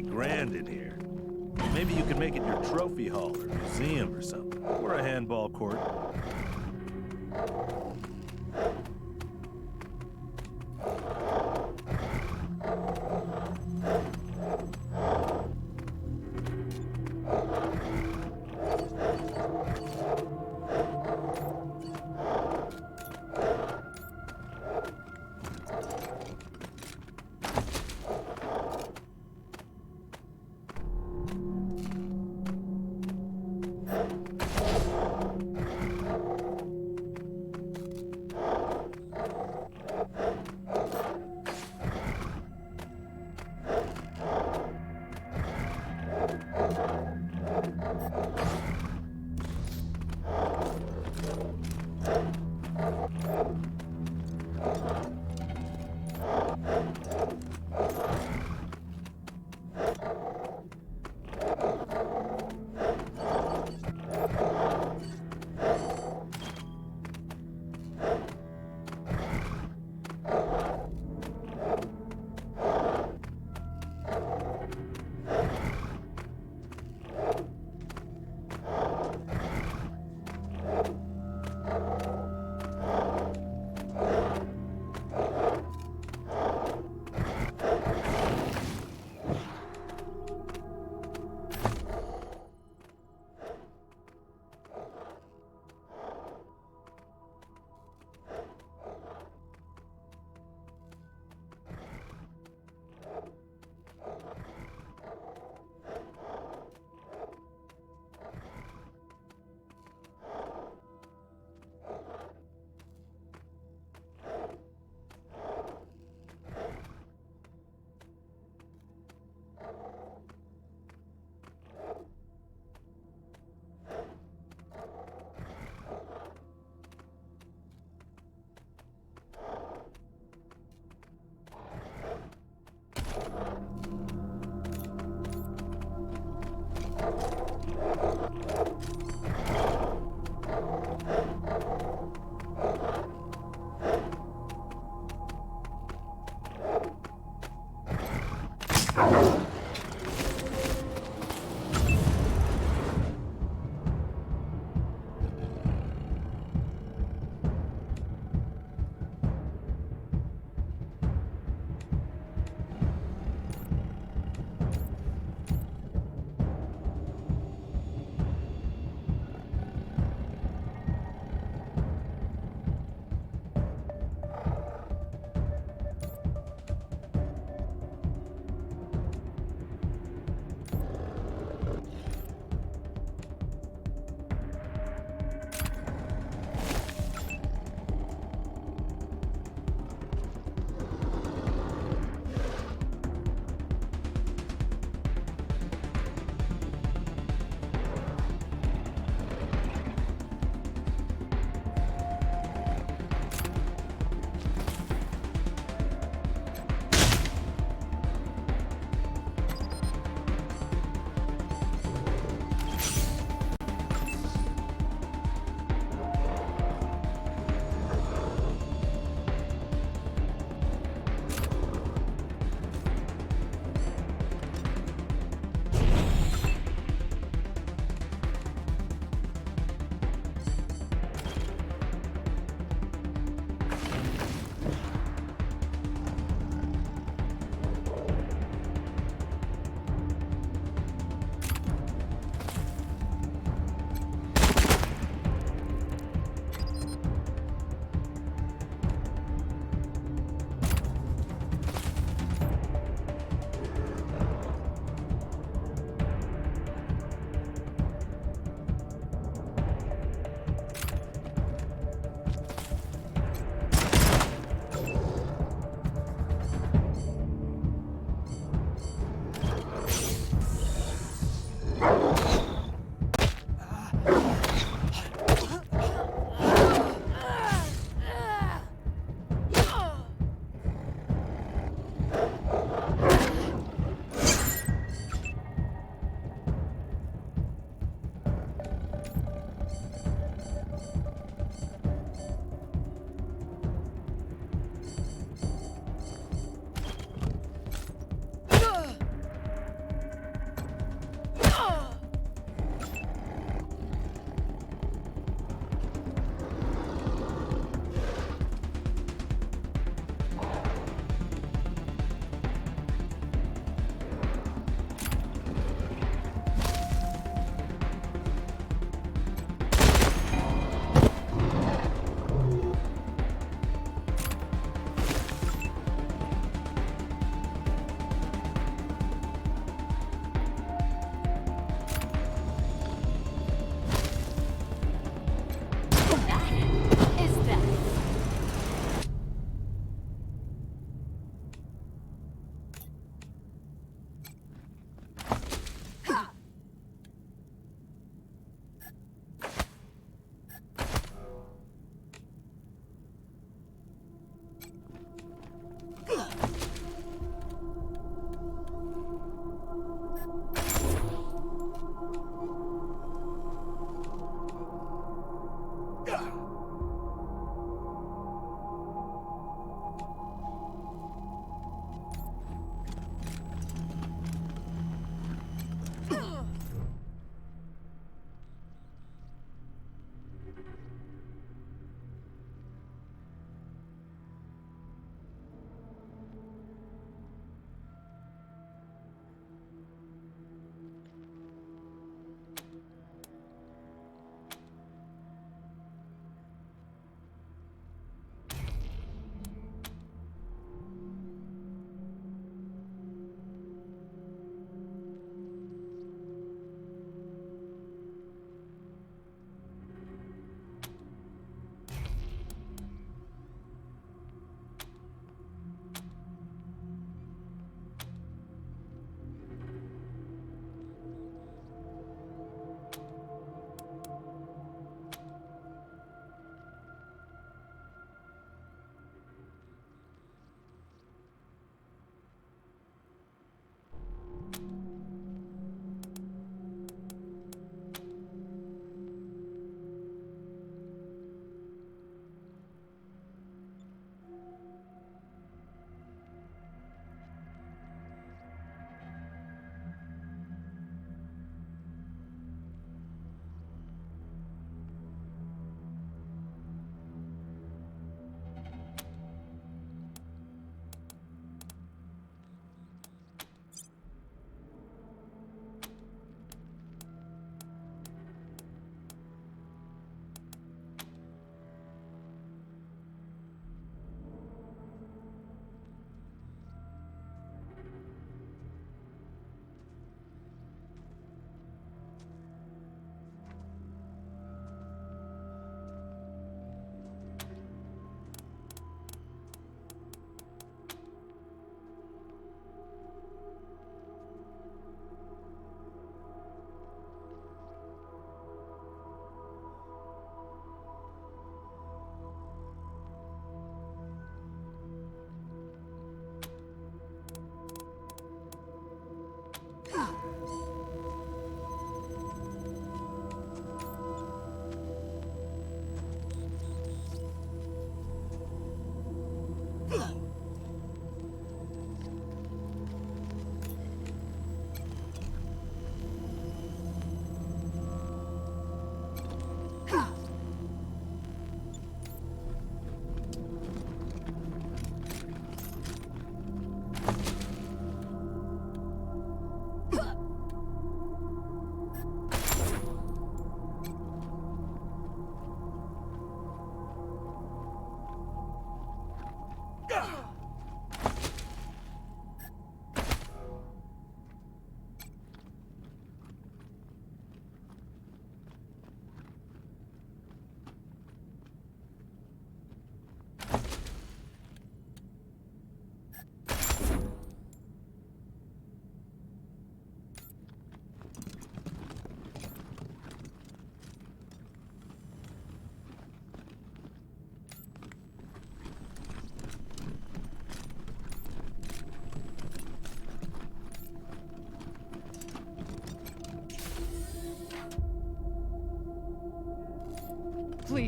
really grand in here. Maybe you could make it your trophy hall or museum or something. Or a handball court.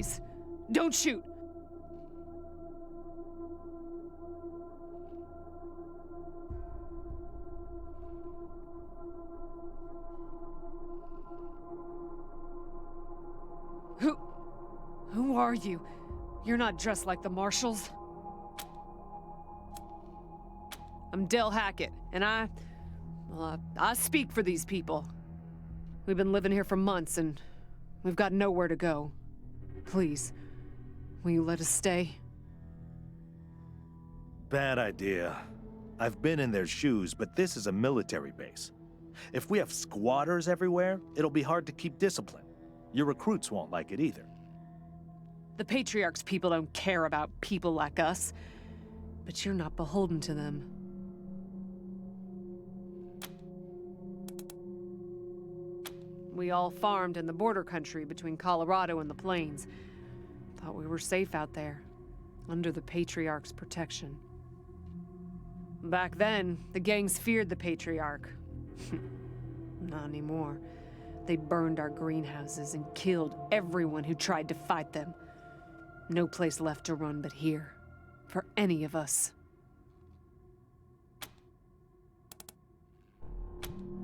Please, don't shoot. Who are you? You're not dressed like the marshals. I'm Del Hackett, and I speak for these people. We've been living here for months, and we've got nowhere to go. Please, will you let us stay? Bad idea. I've been in their shoes, but this is a military base. If we have squatters everywhere, it'll be hard to keep discipline. Your recruits won't like it either. The Patriarch's people don't care about people like us, but you're not beholden to them. We all farmed in the border country between Colorado and the plains. Thought we were safe out there, under the Patriarch's protection. Back then, the gangs feared the Patriarch. Not anymore. They burned our greenhouses and killed everyone who tried to fight them. No place left to run but here, for any of us.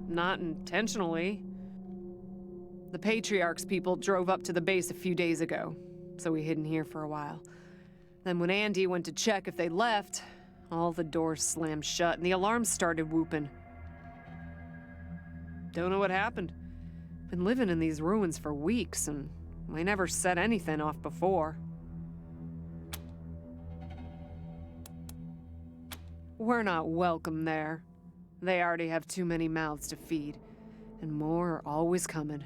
Not intentionally. The Patriarch's people drove up to the base a few days ago, so we hid in here for a while. Then when Andy went to check if they left, all the doors slammed shut and the alarms started whooping. Don't know what happened. Been living in these ruins for weeks, and we never set anything off before. We're not welcome there. They already have too many mouths to feed, and more are always coming.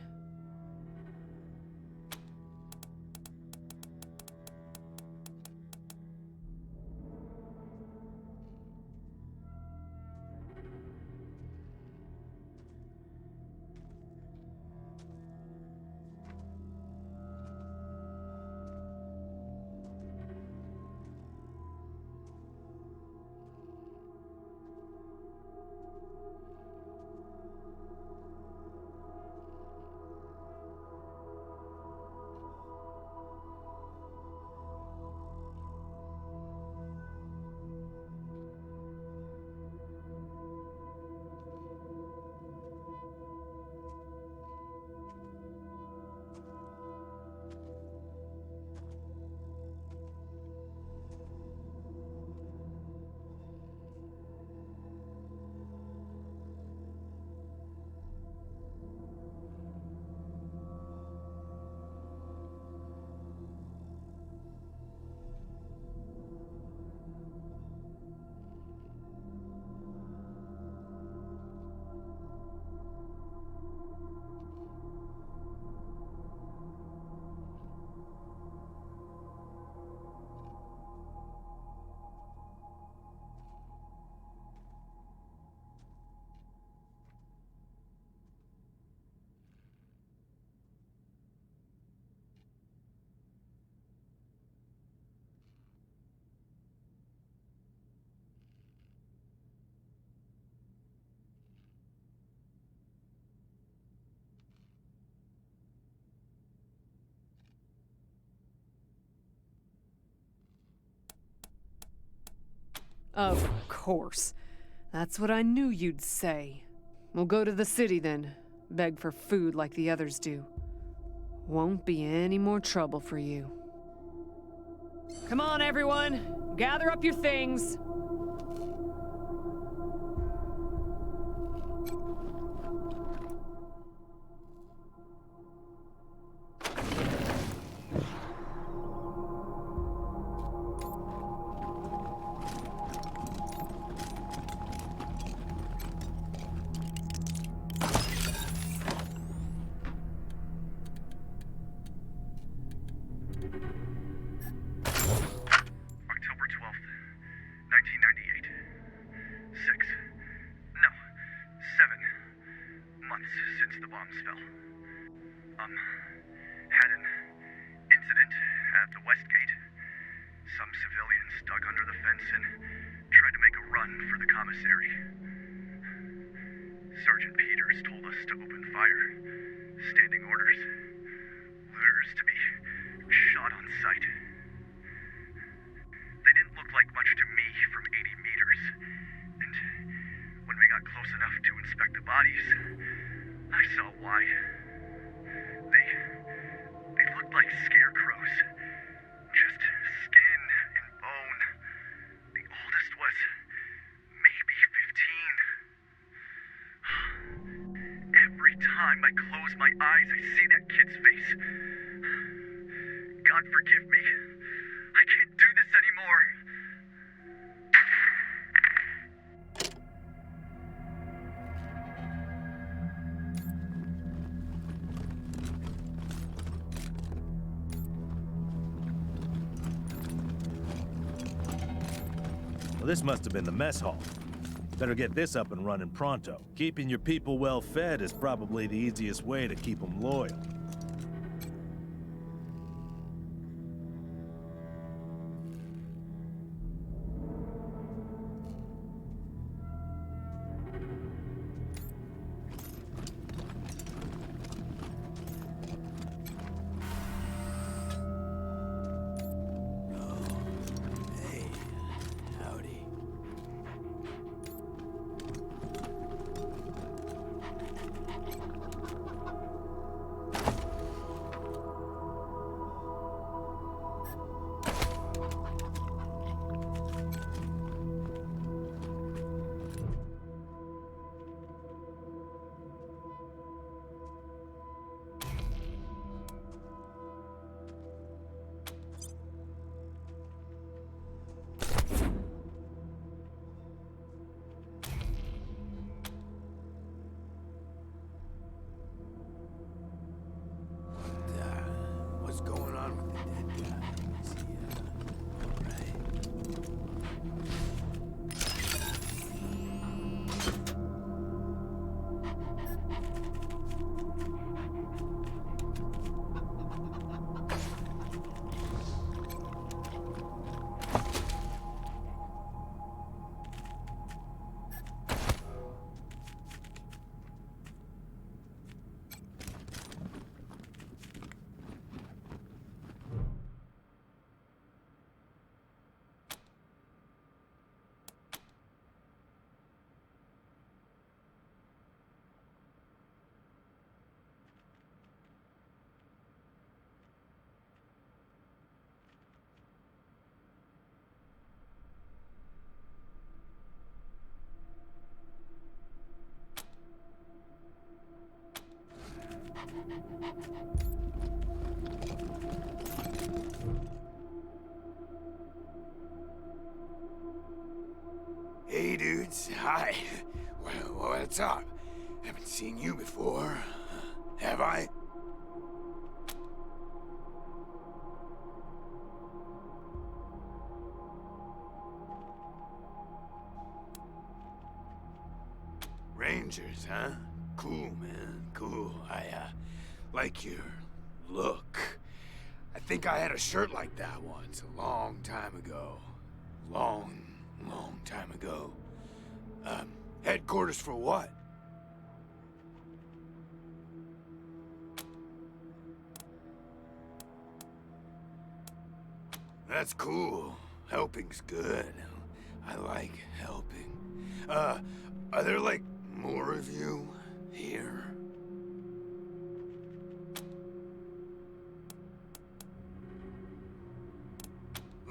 Of course. That's what I knew you'd say. We'll go to the city then. Beg for food like the others do. Won't be any more trouble for you. Come on, everyone. Gather up your things. Had an incident at the west gate. Some civilians dug under the fence and tried to make a run for the commissary. Sergeant Peters told us to open fire. Standing orders. Looters to be shot on sight. They didn't look like much to me from 80 meters. And when we got close enough to inspect the bodies, I saw why. They looked like scarecrows. Just skin and bone. The oldest was maybe 15. Every time I close my eyes, I see that kid's face. God forgive me. I can't do this anymore. Well, this must have been the mess hall. Better get this up and running pronto. Keeping your people well fed is probably the easiest way to keep them loyal. What's going on with the dead guy? Is he, Hey, dudes. Hi. Well, what's up? Haven't seen you before. Have I? Rangers, huh? Cool, man. Cool. I, like your look. I think I had a shirt like that once, a long time ago. Long time ago. Headquarters for what? That's cool. Helping's good. I like helping. Are there, like, more of you here?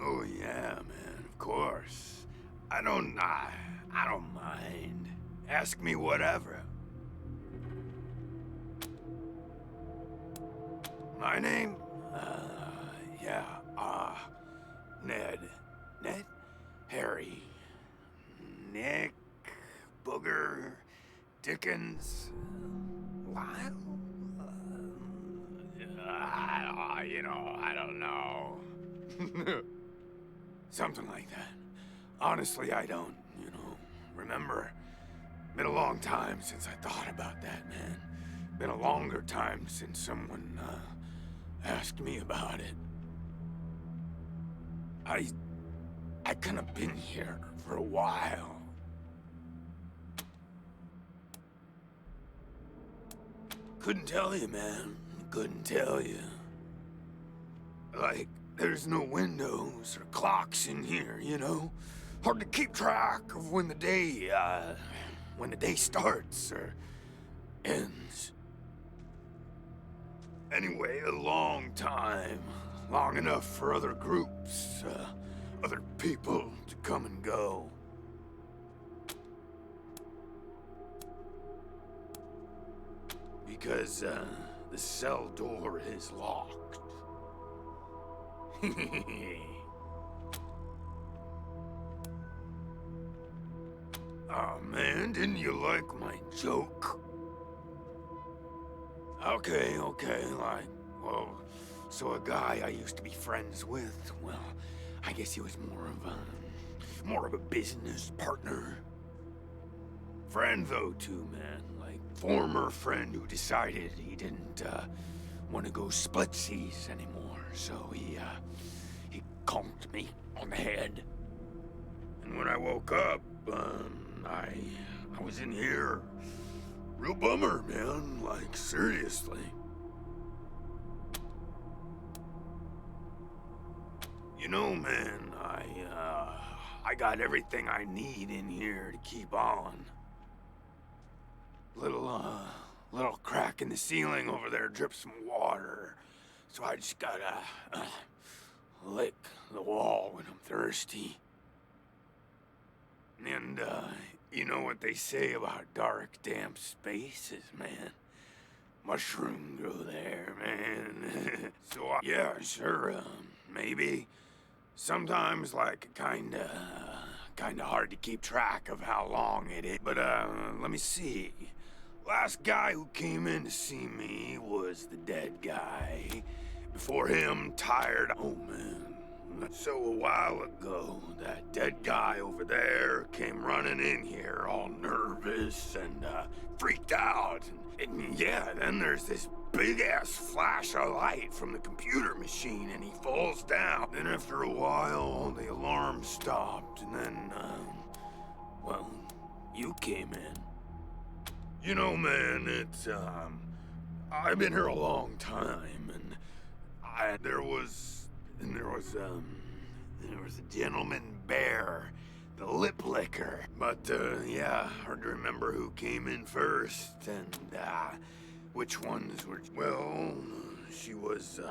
Oh, yeah, man, of course. I don't mind. Ask me whatever. My name? Ned. Ned? Harry. Nick. Booger. Dickens. Lyle? I don't know. Something like that. Honestly, I don't, remember. Been a long time since I thought about that, man. Been a longer time since someone, asked me about it. I kinda been here for a while. Couldn't tell you, man. Couldn't tell you. Like, there's no windows or clocks in here, you know? Hard to keep track of when the day starts or ends. Anyway, a long time. Long enough for other groups, other people to come and go. Because, the cell door is locked. Aw, man, didn't you like my joke? Okay, like, well, so a guy I used to be friends with, well, I guess he was more of a business partner. Friend, though, too, man. Like, former friend who decided he didn't, want to go splitsies anymore, so he conked me on the head. And when I woke up, I was in here. Real bummer, man, like, seriously. You know, man, I got everything I need in here to keep on. Little crack in the ceiling over there drips some water. So I just gotta, lick the wall when I'm thirsty. And, you know what they say about dark, damp spaces, man? Mushroom grow there, man. So, yeah, sure, maybe. Sometimes, like, kinda hard to keep track of how long it is. But, let me see. Last guy who came in to see me was the dead guy. Before him, tired. Oh, man. So a while ago, that dead guy over there came running in here all nervous and, freaked out. And yeah, then there's this big-ass flash of light from the computer machine, and he falls down. Then after a while, the alarm stopped, and then, well, you came in. You know, man, it's, I've been here a long time, and there was a gentleman bear, the lip licker. But, yeah, hard to remember who came in first, and, which ones were, well, she was,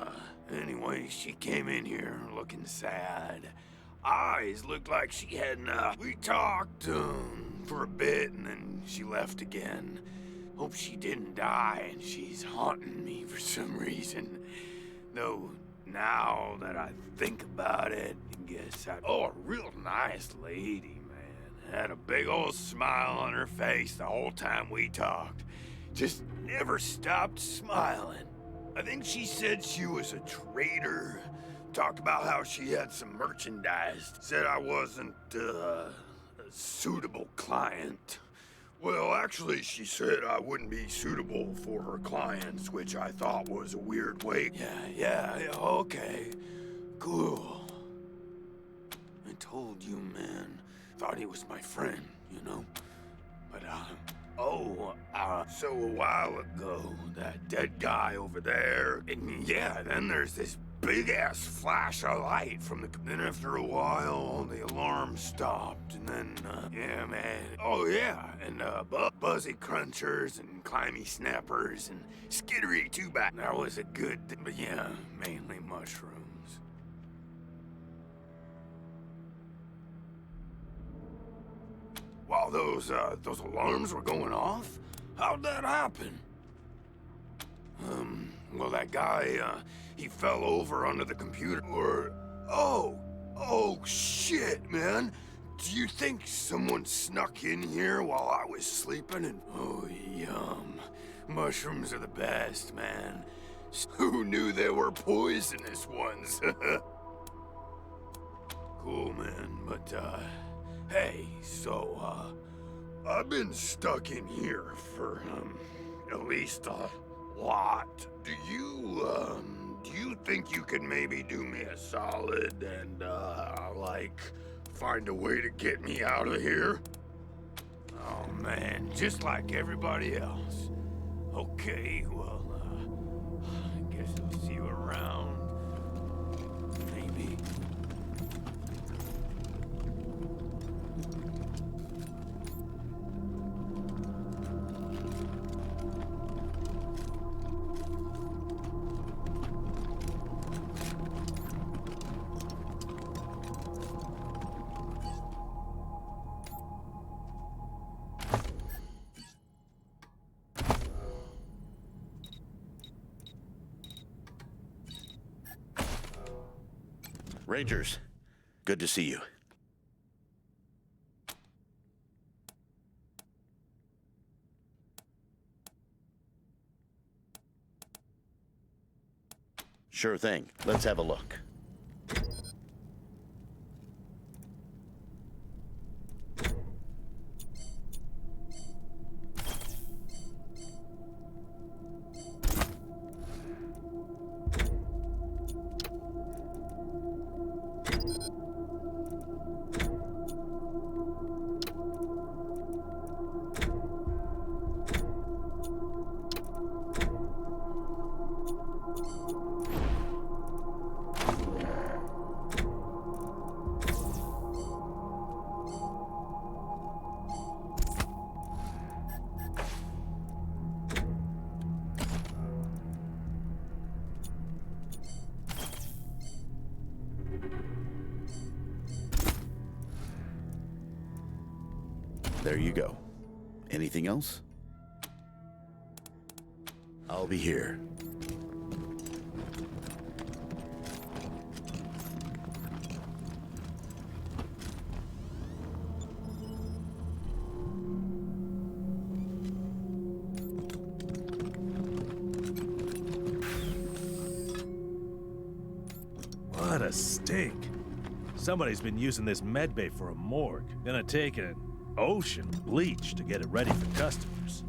anyway, she came in here looking sad. Eyes looked like she had enough. We talked, for a bit, and then she left again. Hope she didn't die, and she's haunting me for some reason. Though, now that I think about it, I guess oh, a real nice lady, man. Had a big old smile on her face the whole time we talked. Just never stopped smiling. I think she said she was a trader. Talked about how she had some merchandise. Said I wasn't, a suitable client. Well, actually, she said I wouldn't be suitable for her clients, which I thought was a weird way. Yeah, okay. Cool. I told you, man. Thought he was my friend, you know? But, so a while ago, that dead guy over there, and yeah, then there's this big-ass flash of light from the... Then after a while, the alarm stopped, and then, yeah, man. Oh, yeah, and, buzzy crunchers and climby snappers and skittery two-back. That was a good... But yeah, mainly mushrooms. While those alarms were going off? How'd that happen? Well, that guy, he fell over onto the computer, or... Oh, shit, man! Do you think someone snuck in here while I was sleeping and... Oh, yum. Mushrooms are the best, man. Who knew there were poisonous ones? Cool, man, but, hey, so, I've been stuck in here for, at least a lot. Do you think you could maybe do me a solid and, like, find a way to get me out of here? Oh, man, just like everybody else. Okay, well, I guess I'll see you around. Rangers, good to see you. Sure thing. Let's have a look. There you go. Anything else? I'll be here. What a stink. Somebody's been using this medbay for a morgue. Gonna take an ocean bleach to get it ready for customers.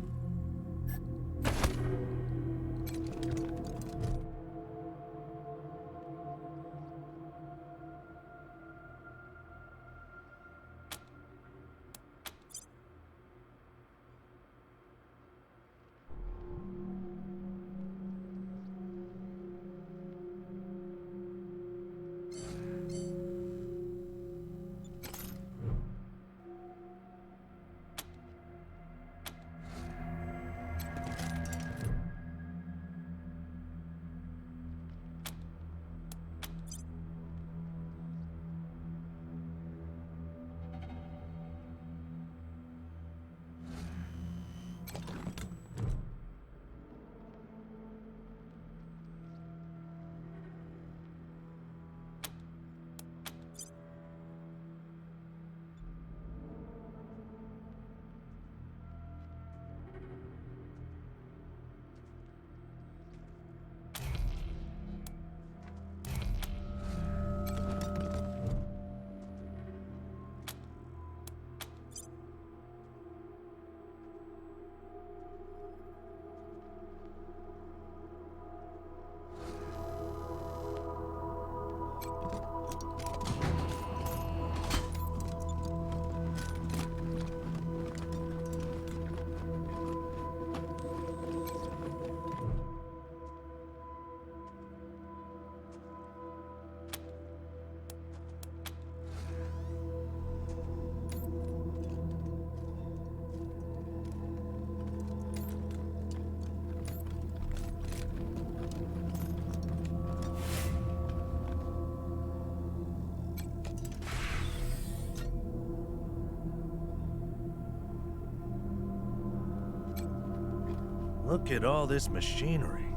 Look at all this machinery.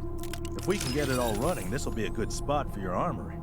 If we can get it all running, this will be a good spot for your armory.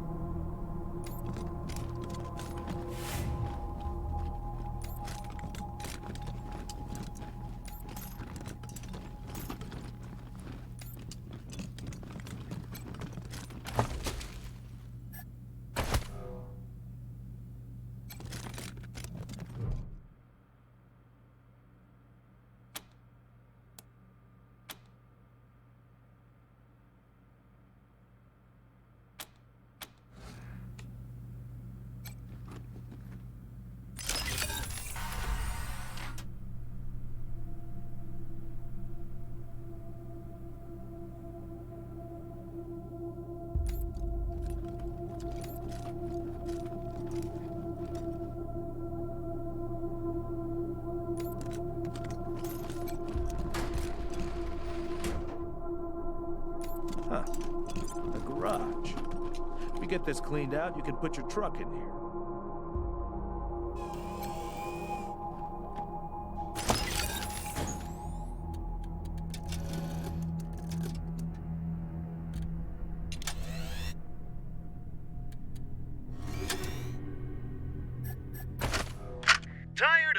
Huh. A garage. If we get this cleaned out, you can put your truck in here.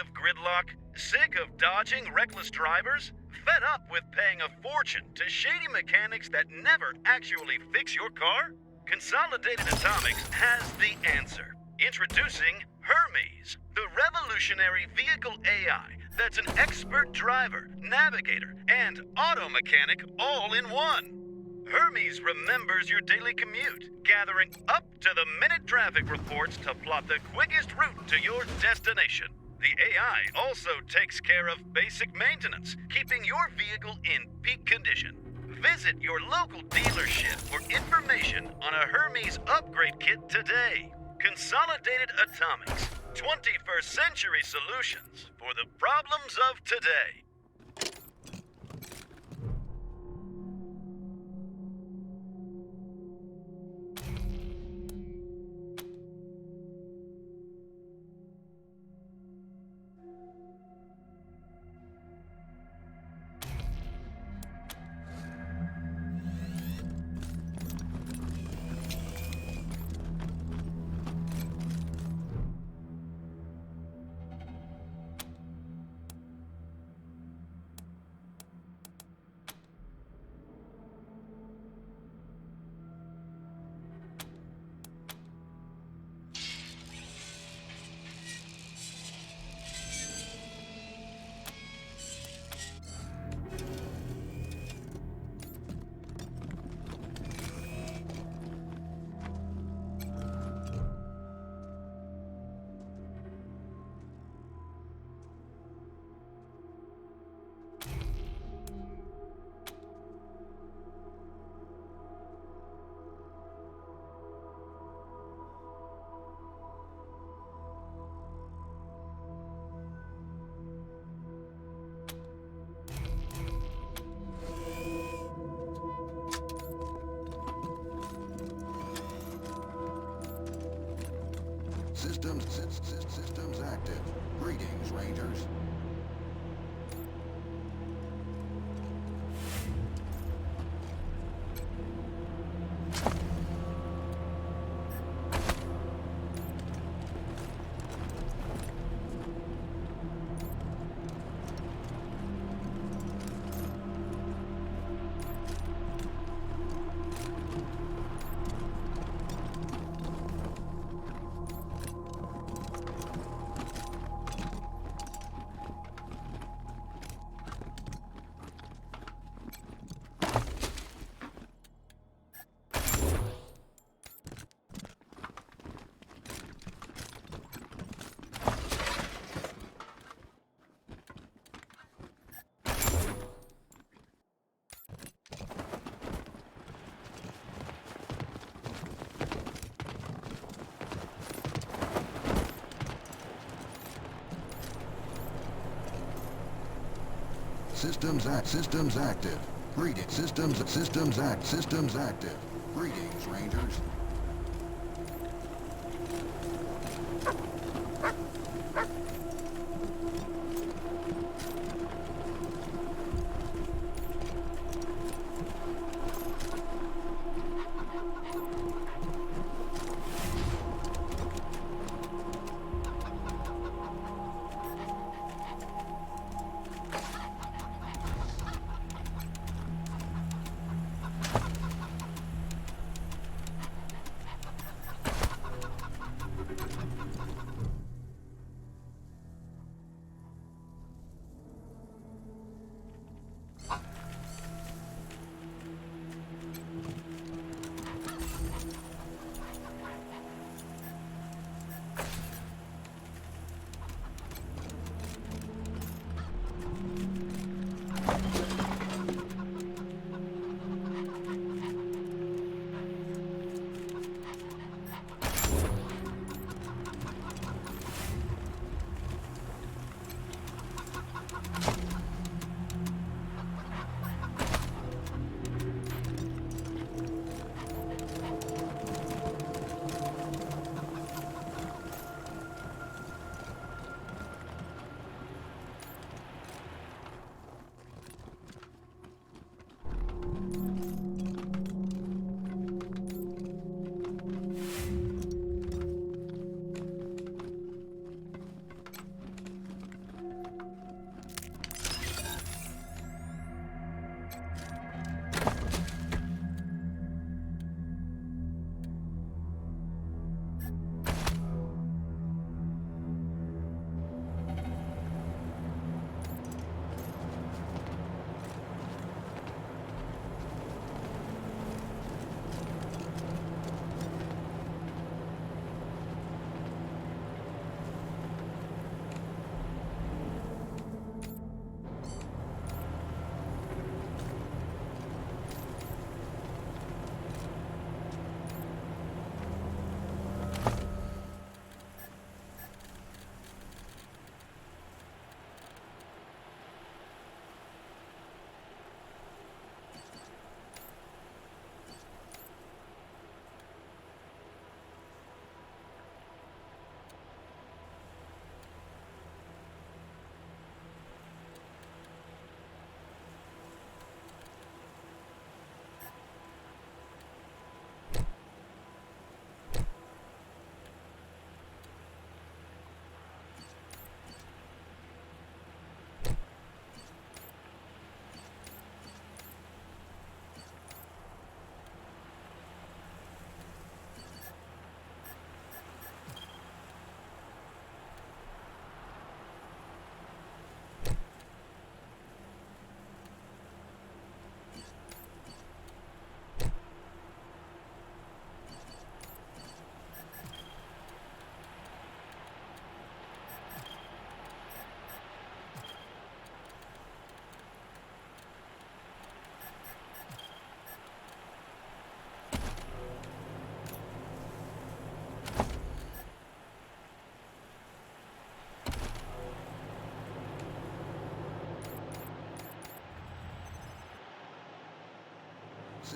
of gridlock? Sick of dodging reckless drivers? Fed up with paying a fortune to shady mechanics that never actually fix your car? Consolidated Atomics has the answer. Introducing Hermes, the revolutionary vehicle AI that's an expert driver, navigator, and auto mechanic all in one. Hermes remembers your daily commute, gathering up-to-the-minute traffic reports to plot the quickest route to your destination. The AI also takes care of basic maintenance, keeping your vehicle in peak condition. Visit your local dealership for information on a Hermes upgrade kit today. Consolidated Atomics, 21st century solutions for the problems of today. Systems active. Greetings, Rangers. Systems active. Greetings. Systems active. Greetings, Rangers.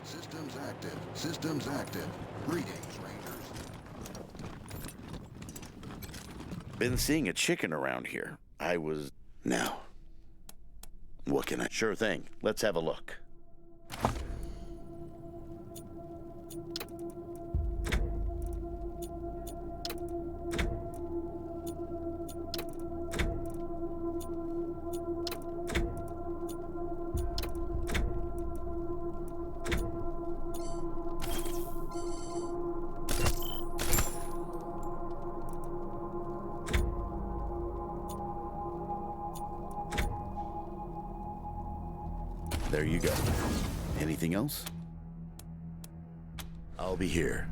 Systems active. Systems active. Greetings, Rangers. Been seeing a chicken around here. Now. What can I... Sure thing. Let's have a look. There you go. Anything else? I'll be here.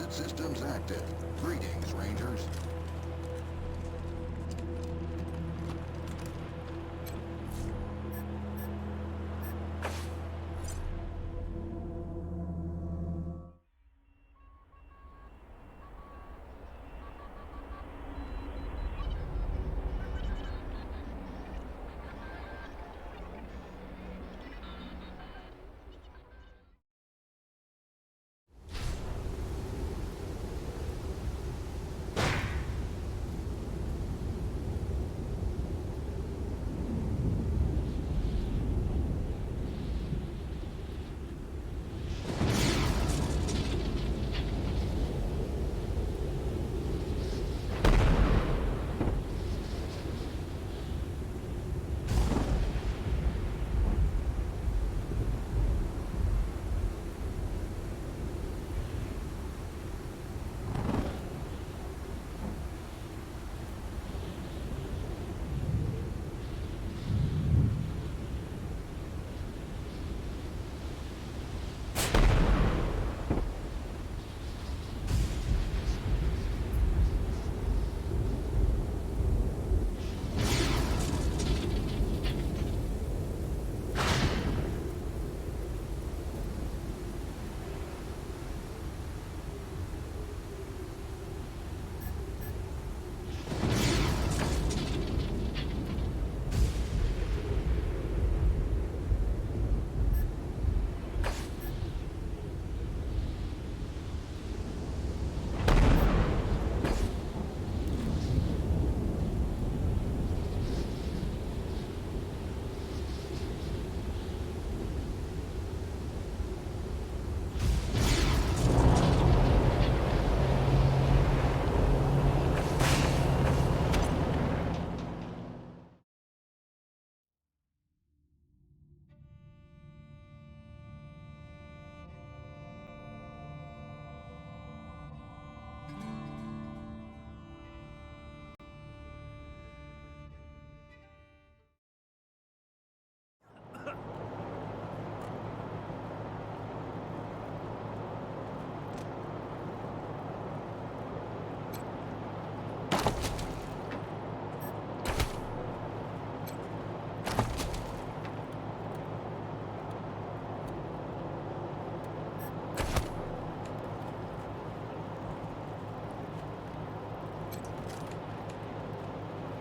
Systems active. Greetings, Rangers.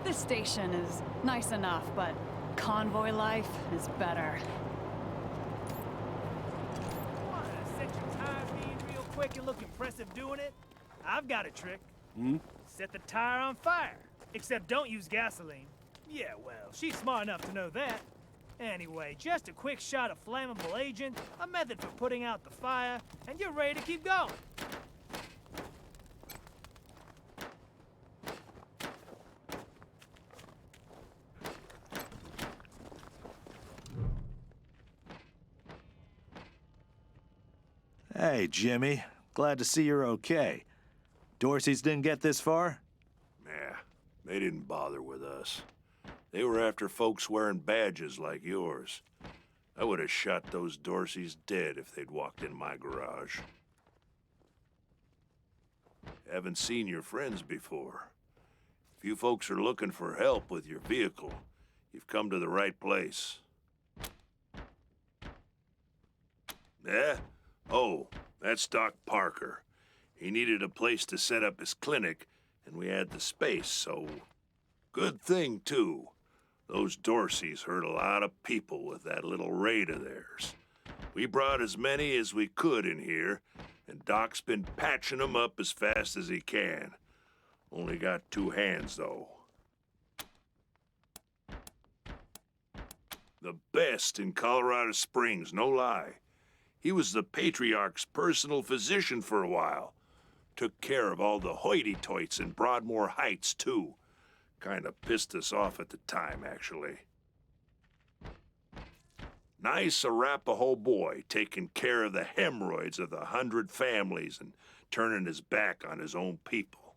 This station is nice enough, but convoy life is better. Want to set your tire being real quick and look impressive doing it? I've got a trick. Set the tire on fire. Except don't use gasoline. Yeah, well, she's smart enough to know that. Anyway, just a quick shot of flammable agent, a method for putting out the fire, and you're ready to keep going. Hey, Jimmy. Glad to see you're okay. Dorsey's didn't get this far? Nah, they didn't bother with us. They were after folks wearing badges like yours. I would have shot those Dorseys dead if they'd walked in my garage. Haven't seen your friends before. If you folks are looking for help with your vehicle, you've come to the right place. Yeah? Oh, that's Doc Parker. He needed a place to set up his clinic, and we had the space, so... Good thing, too. Those Dorseys hurt a lot of people with that little raid of theirs. We brought as many as we could in here, and Doc's been patching them up as fast as he can. Only got 2 hands, though. The best in Colorado Springs, no lie. He was the Patriarch's personal physician for a while. Took care of all the hoity-toits in Broadmoor Heights, too. Kinda pissed us off at the time, actually. Nice Arapaho boy, taking care of the hemorrhoids of the 100 families and turning his back on his own people.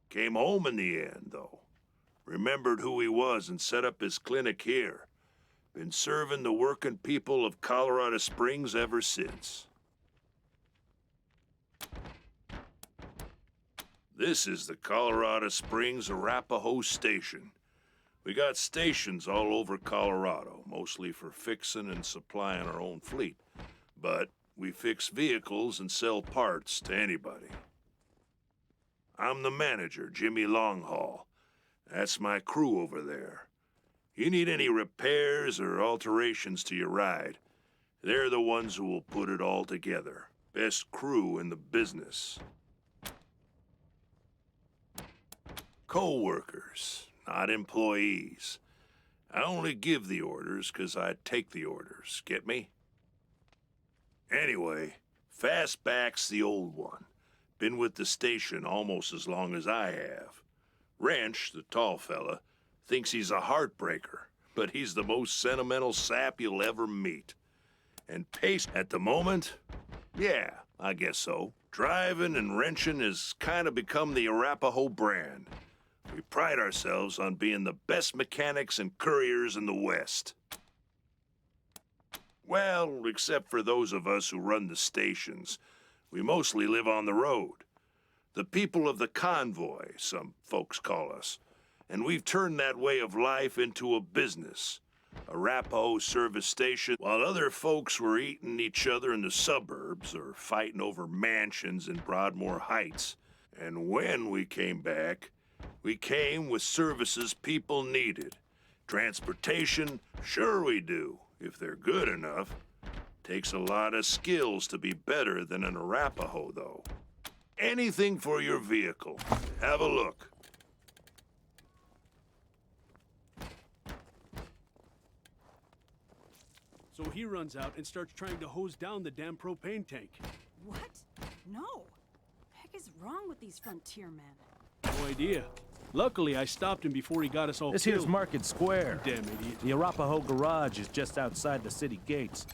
Came home in the end, though. Remembered who he was and set up his clinic here. Been serving the working people of Colorado Springs ever since. This is the Colorado Springs Arapaho Station. We got stations all over Colorado, mostly for fixing and supplying our own fleet. But we fix vehicles and sell parts to anybody. I'm the manager, Jimmy Longhaul. That's my crew over there. You need any repairs or alterations to your ride, they're the ones who will put it all together. Best crew in the business. Co-workers, not employees. I only give the orders 'cause I take the orders, get me? Anyway, Fastback's the old one. Been with the station almost as long as I have. Wrench, the tall fella, thinks he's a heartbreaker, but he's the most sentimental sap you'll ever meet. And Pace, at the moment, yeah, I guess so. Driving and wrenching has kind of become the Arapaho brand. We pride ourselves on being the best mechanics and couriers in the West. Well, except for those of us who run the stations, we mostly live on the road. The people of the convoy, some folks call us. And we've turned that way of life into a business. Arapaho service station, while other folks were eating each other in the suburbs or fighting over mansions in Broadmoor Heights. And when we came back, we came with services people needed. Transportation, sure we do, if they're good enough. Takes a lot of skills to be better than an Arapaho, though. Anything for your vehicle. Have a look. So he runs out and starts trying to hose down the damn propane tank. What? No. Heck is wrong with these frontier men? No idea. Luckily, I stopped him before he got us all This killed. here's Market Square. Damn idiot. The Arapaho garage is just outside the city gates.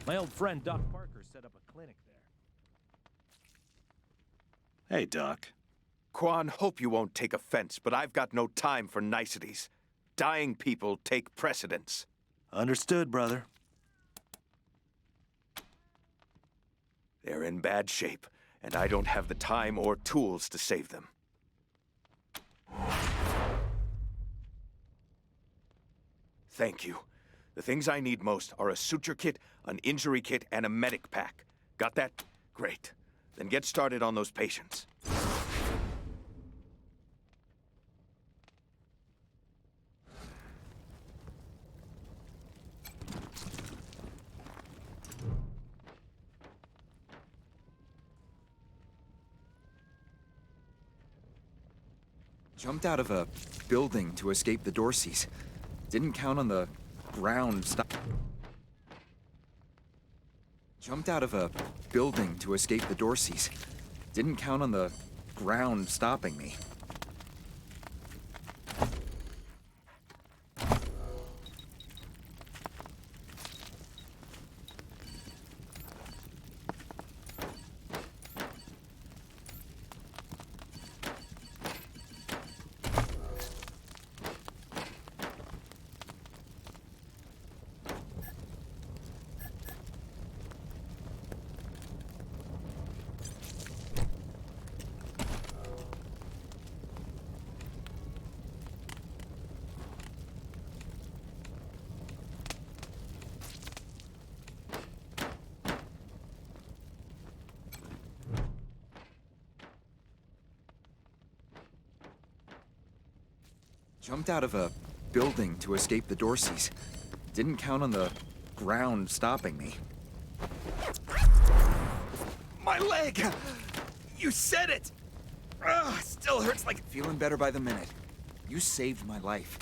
My old friend Doc Parker set up a clinic there. Hey, Doc. Quan, hope you won't take offense, but I've got no time for niceties. Dying people take precedence. Understood, brother. They're in bad shape, and I don't have the time or tools to save them. Thank you. The things I need most are a suture kit, an injury kit, and a medic pack. Got that? Great. Then get started on those patients. Jumped out of a building to escape the Dorseys. Didn't count on the ground stop. Jumped out of a building to escape the Dorseys. Didn't count on the ground stopping me. Jumped out of a building to escape the Dorseys. Didn't count on the ground stopping me. My leg! You said it! Ugh, still hurts like... Feeling better by the minute. You saved my life.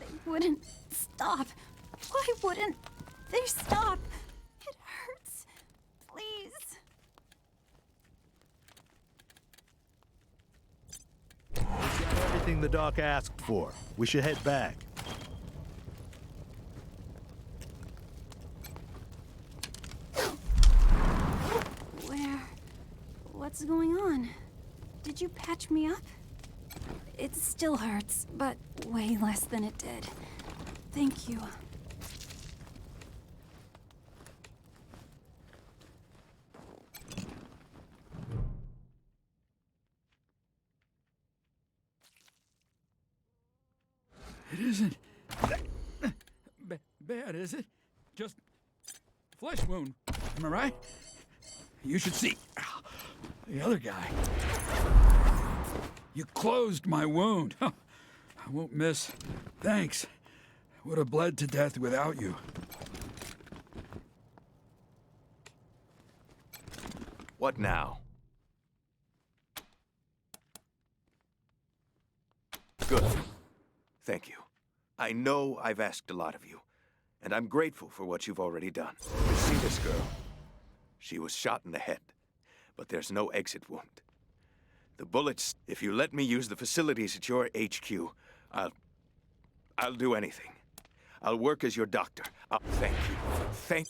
They wouldn't stop. Why wouldn't they stop? It hurts. Please. We got everything the doc asked for. We should head back. What's going on? Did you patch me up? It still hurts, but way less than it did. Thank you. It isn't that bad, is it? Just flesh wound. Am I right? You should see the other guy. You closed my wound. I won't miss. Thanks. Would have bled to death without you. What now? Good. Thank you. I know I've asked a lot of you, and I'm grateful for what you've already done. You see this girl? She was shot in the head, but there's no exit wound. The bullets, if you let me use the facilities at your HQ, I'll do anything. I'll work as your doctor. Thank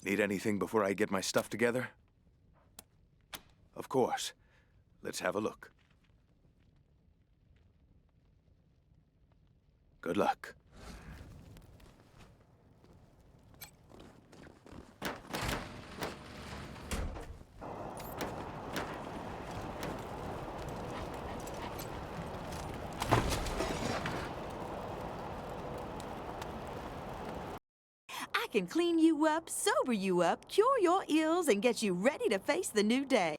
you. Need anything before I get my stuff together? Of course. Let's have a look. Good luck. I can clean you up, sober you up, cure your ills, and get you ready to face the new day.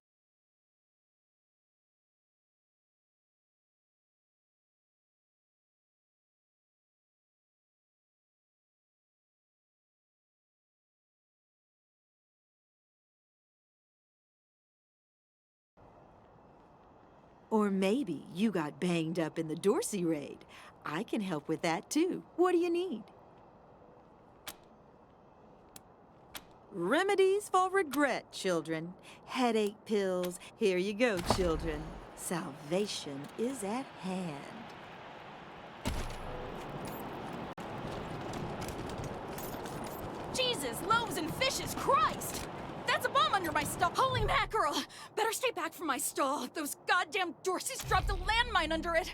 Or maybe you got banged up in the Dorsey raid. I can help with that too. What do you need? Remedies for regret, children. Headache pills. Here you go, children. Salvation is at hand. Jesus, loaves and fishes, Christ! That's a bomb under my stall. Holy mackerel! Better stay back from my stall. Those goddamn Dorseys dropped a landmine under it.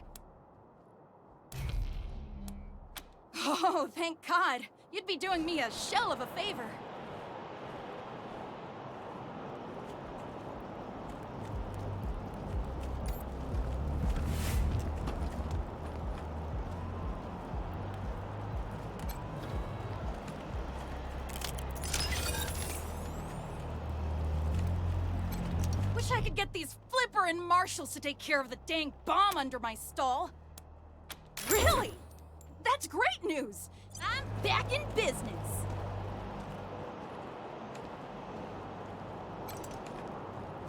Oh, thank God. You'd be doing me a shell of a favor. could get these Flipper and Marshals to take care of the dang bomb under my stall. Really? That's great news! I'm back in business!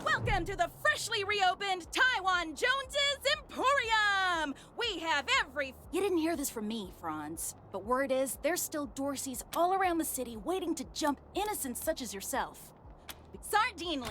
Welcome to the freshly reopened Taiwan Jones's Emporium! We have every... You didn't hear this from me, Franz. But word is, there's still Dorseys all around the city waiting to jump innocents such as yourself. Sardinely.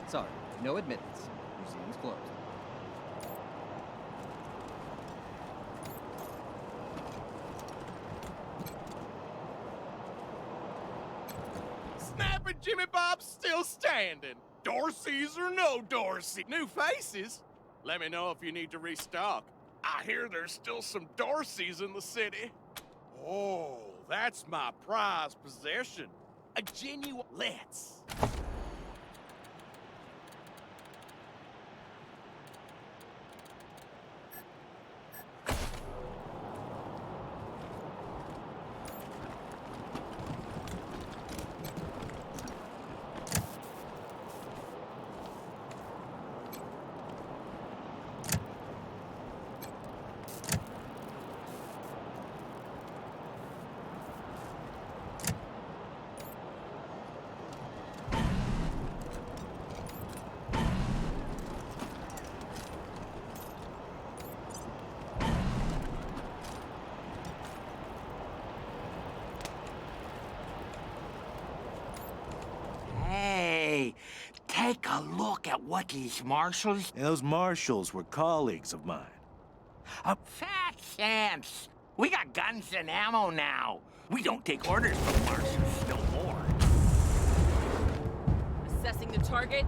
Sorry, no admittance. Museum's closed. Snap and Jimmy Bob's still standing. Dorsey's or no Dorsey. New faces? Let me know if you need to restock. I hear there's still some Dorseys in the city. Oh, that's my prized possession. A genuine... Let's. Hey, take a look at what these marshals... Those marshals were colleagues of mine. Fat chance! We got guns and ammo now. We don't take orders from marshals no more. Assessing the target.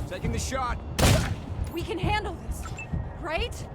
Taking the shot. We can handle this, right?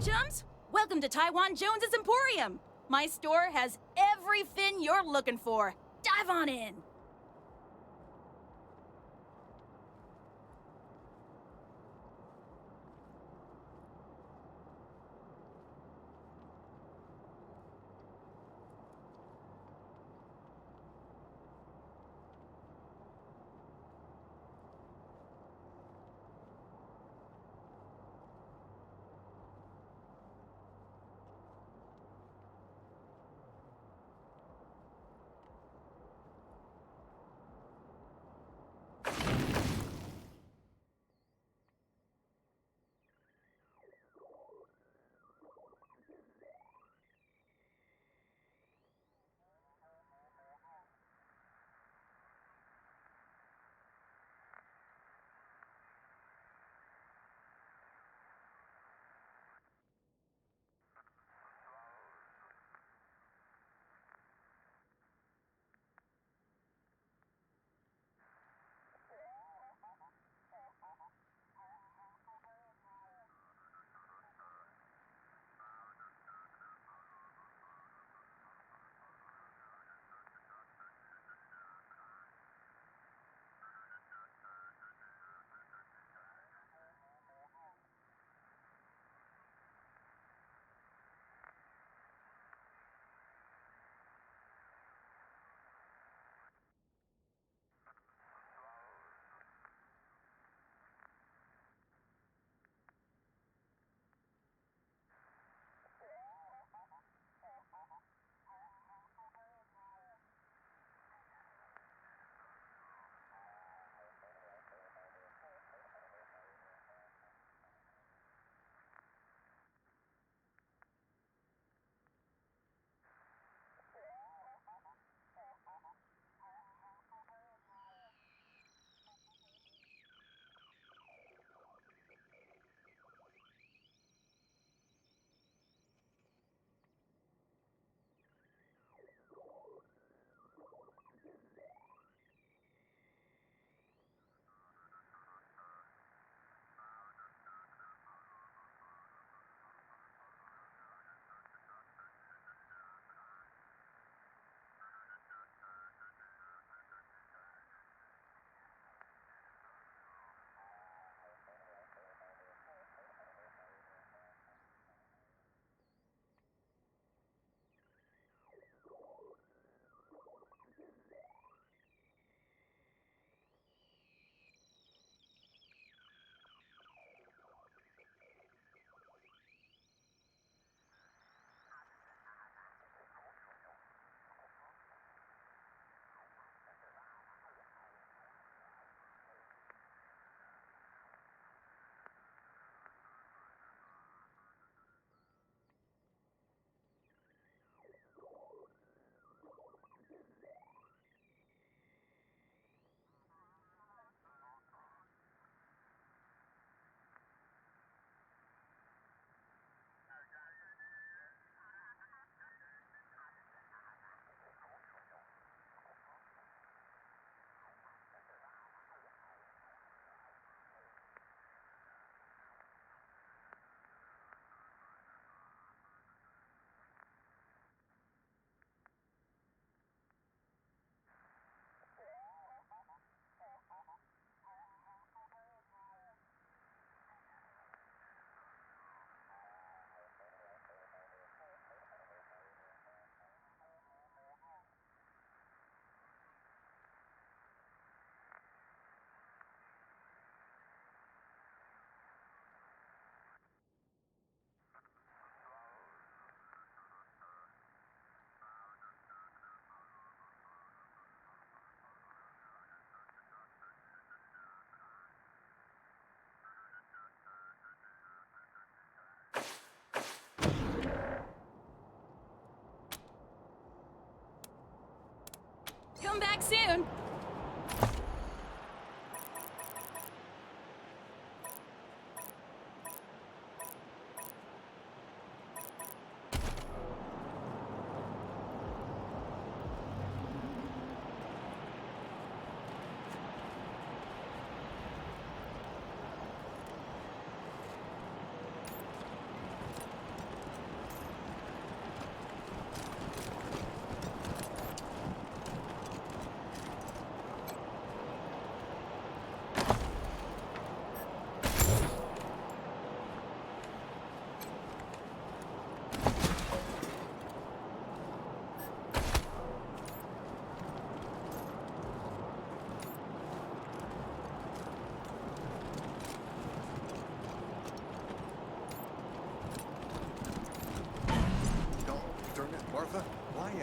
chums! Welcome to Taiwan Jones's Emporium. My store has every fin you're looking for. Dive on in.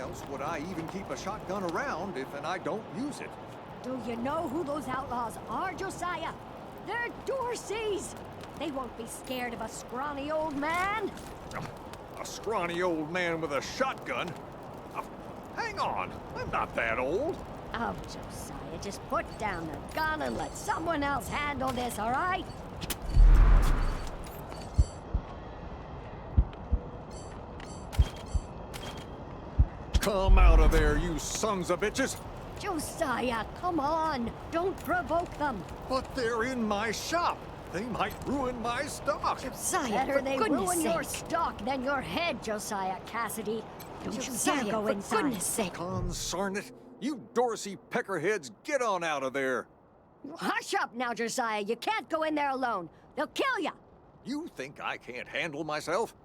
else would I even keep a shotgun around if I don't use it? Do you know who those outlaws are, Josiah? They're Dorseys! They won't be scared of a scrawny old man. A scrawny old man with a shotgun? Hang on, I'm not that old. Oh, Josiah, just put down the gun and let someone else handle this, all right? Come out of there, you sons of bitches! Josiah, come on! Don't provoke them! But they're in my shop! They might ruin my stock! Josiah, better they ruin your stock than your head, Josiah Cassidy. Don't you dare go inside. For goodness sake. Consarn it! You Dorsey peckerheads, get on out of there! Hush up now, Josiah. You can't go in there alone. They'll kill you. You think I can't handle myself?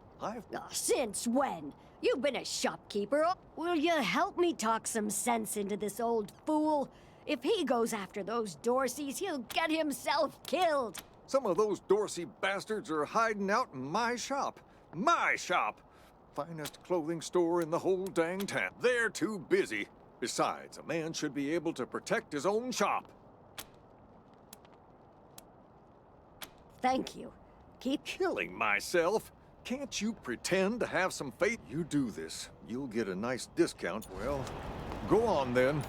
Since when? You've been a shopkeeper. Will you help me talk some sense into this old fool? If he goes after those Dorseys, he'll get himself killed. Some of those Dorsey bastards are hiding out in my shop. My shop! Finest clothing store in the whole dang town. They're too busy. Besides, a man should be able to protect his own shop. Thank you. Keep killing myself. Can't you pretend to have some faith? You do this, you'll get a nice discount. Well, go on then.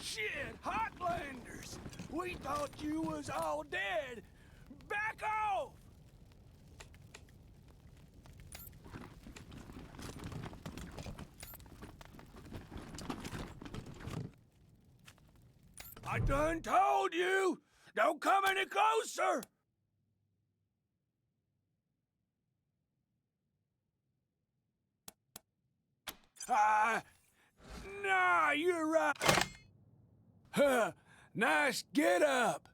Shit, Hotlanders! We thought you was all dead! Back off! I done told you! Don't come any closer! Nah, you're right. Huh, nice get up.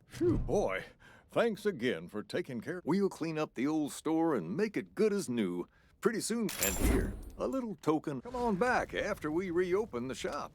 Phew, boy. Thanks again for taking care. We'll clean up the old store and make it good as new. Pretty soon. And here, a little token. Come on back after we reopen the shop.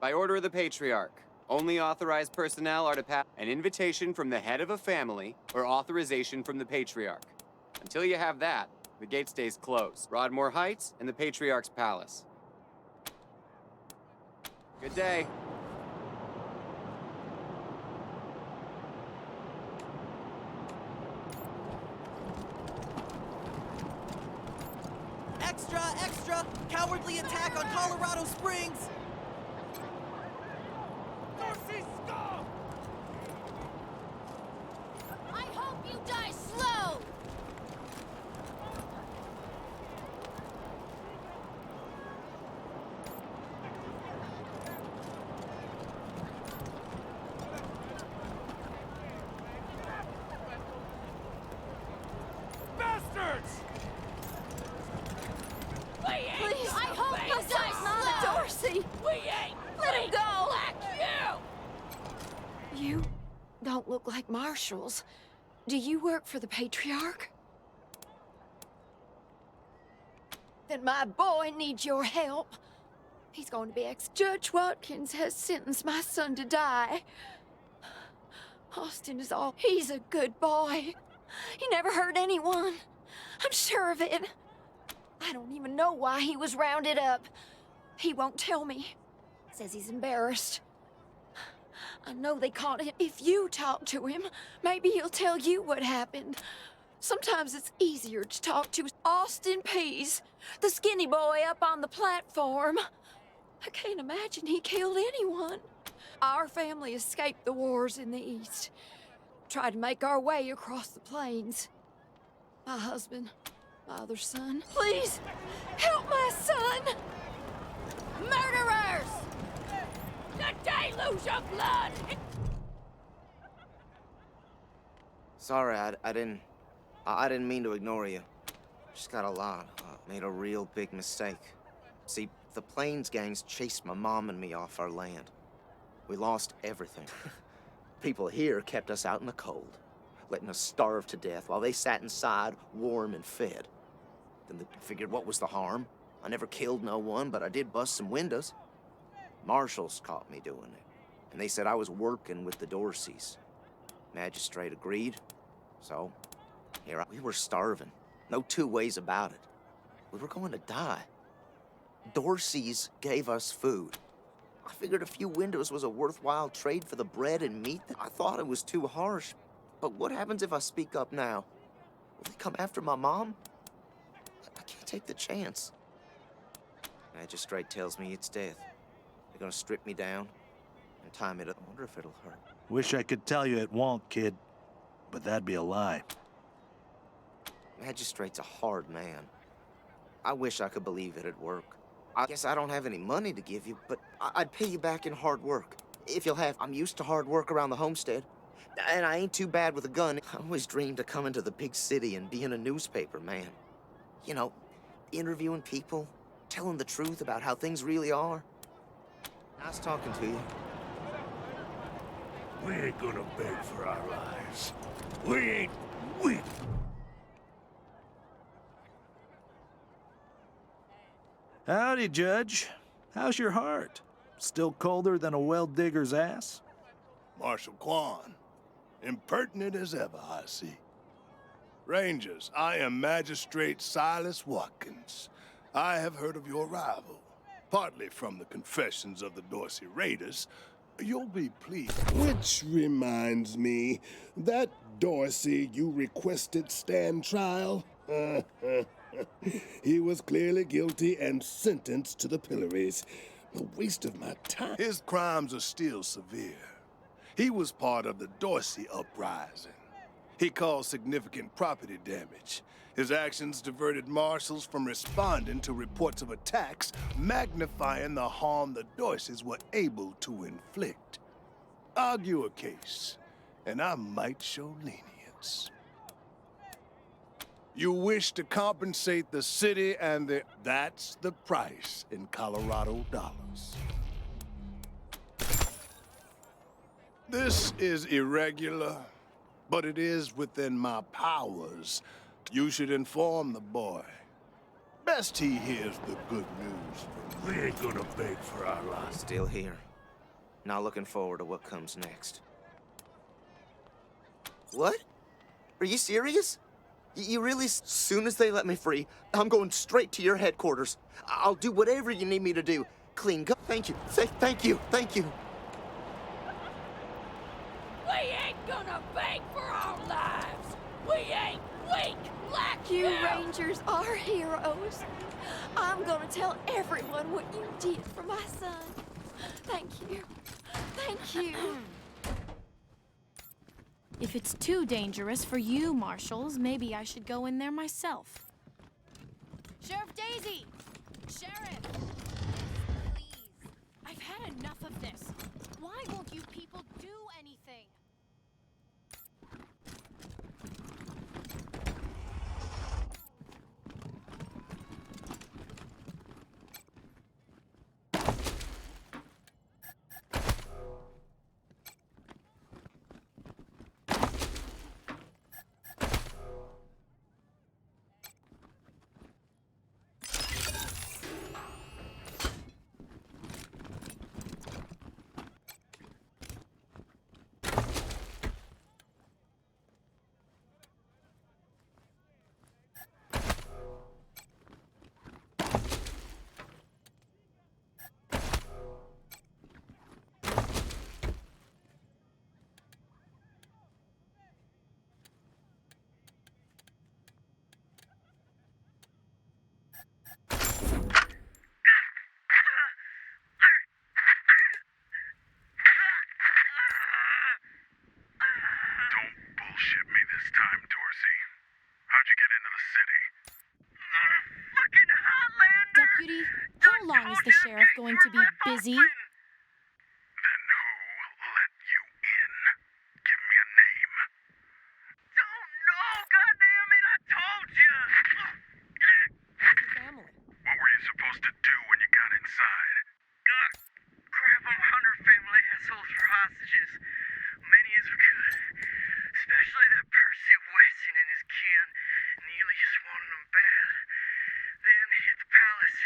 By order of the Patriarch, only authorized personnel are to pass an invitation from the head of a family or authorization from the Patriarch. Until you have that, the gate stays closed. Broadmoor Heights and the Patriarch's Palace. Good day. Extra, extra! Cowardly attack on Colorado Springs! I hope you die slow! Bastards! Please, I hope you die slow! Not a Dorsey! We ain't! Let him go! Black you! You don't look like marshals. Do you work for the Patriarch? Then my boy needs your help. He's going to be Judge Watkins has sentenced my son to die. Austin is all. He's a good boy. He never hurt anyone. I'm sure of it. I don't even know why he was rounded up. He won't tell me. Says he's embarrassed. I know they caught him. If you talk to him, maybe he'll tell you what happened. Sometimes it's easier to talk to Austin Pease, the skinny boy up on the platform. I can't imagine he killed anyone. Our family escaped the wars in the East. Tried to make our way across the plains. My husband, my other son. Please, help my son! Murderers! The deluge of blood! Sorry, I didn't mean to ignore you. Just got a lot. Made a real big mistake. See, the Plains gangs chased my mom and me off our land. We lost everything. People here kept us out in the cold, letting us starve to death while they sat inside, warm and fed. Then they figured, what was the harm? I never killed no one, but I did bust some windows. Marshals caught me doing it, and they said I was working with the Dorseys. Magistrate agreed, so we were starving. No two ways about it. We were going to die. Dorseys gave us food. I figured a few windows was a worthwhile trade for the bread and meat. I thought it was too harsh. But what happens if I speak up now? Will they come after my mom? I can't take the chance. Magistrate tells me it's death. They're gonna strip me down and tie me to... I wonder if it'll hurt. Wish I could tell you it won't, kid. But that'd be a lie. Magistrate's a hard man. I wish I could believe it'd work. I guess I don't have any money to give you, but I'd pay you back in hard work. If you'll have... I'm used to hard work around the homestead. And I ain't too bad with a gun. I always dreamed of coming to the big city and being a newspaper man. You know, interviewing people, telling the truth about how things really are. Nice talking to you. We ain't gonna beg for our lives. We ain't weak. Howdy, Judge. How's your heart? Still colder than a well digger's ass? Marshal Quan, impertinent as ever, I see. Rangers, I am Magistrate Silas Watkins. I have heard of your arrival, partly from the confessions of the Dorsey Raiders. You'll be pleased. Which reminds me, that Dorsey you requested stand trial? He was clearly guilty and sentenced to the pillories. A waste of my time. His crimes are still severe. He was part of the Dorsey uprising. He caused significant property damage. His actions diverted marshals from responding to reports of attacks, magnifying the harm the Dorseys were able to inflict. Argue a case, and I might show lenience. You wish to compensate the city and the... That's the price in Colorado dollars. This is irregular, but it is within my powers. You should inform the boy. Best he hears the good news from me. We ain't gonna beg for our lives. Still here. Not looking forward to what comes next. What? Are you serious? You really, soon as they let me free, I'm going straight to your headquarters. I'll do whatever you need me to do. Clean gun. Thank you. Thank you. Thank you. We ain't gonna beg for our lives. We ain't weak like You Rangers are heroes. I'm gonna tell everyone what you did for my son. Thank you. Thank you. If it's too dangerous for you, Marshals, maybe I should go in there myself. Sheriff Daisy! Sheriff! Please. I've had enough of this. Why won't you people do anything? Deputy, how long is the sheriff going to be busy? Then who let you in? Give me a name. Don't know, goddammit! I told you! How's your family? What were you supposed to do when you got inside? Grab them Hunter family assholes for hostages. Many as we could. Especially that Percy Weston and his kin. Neely just wanted them bad. Then hit the palace.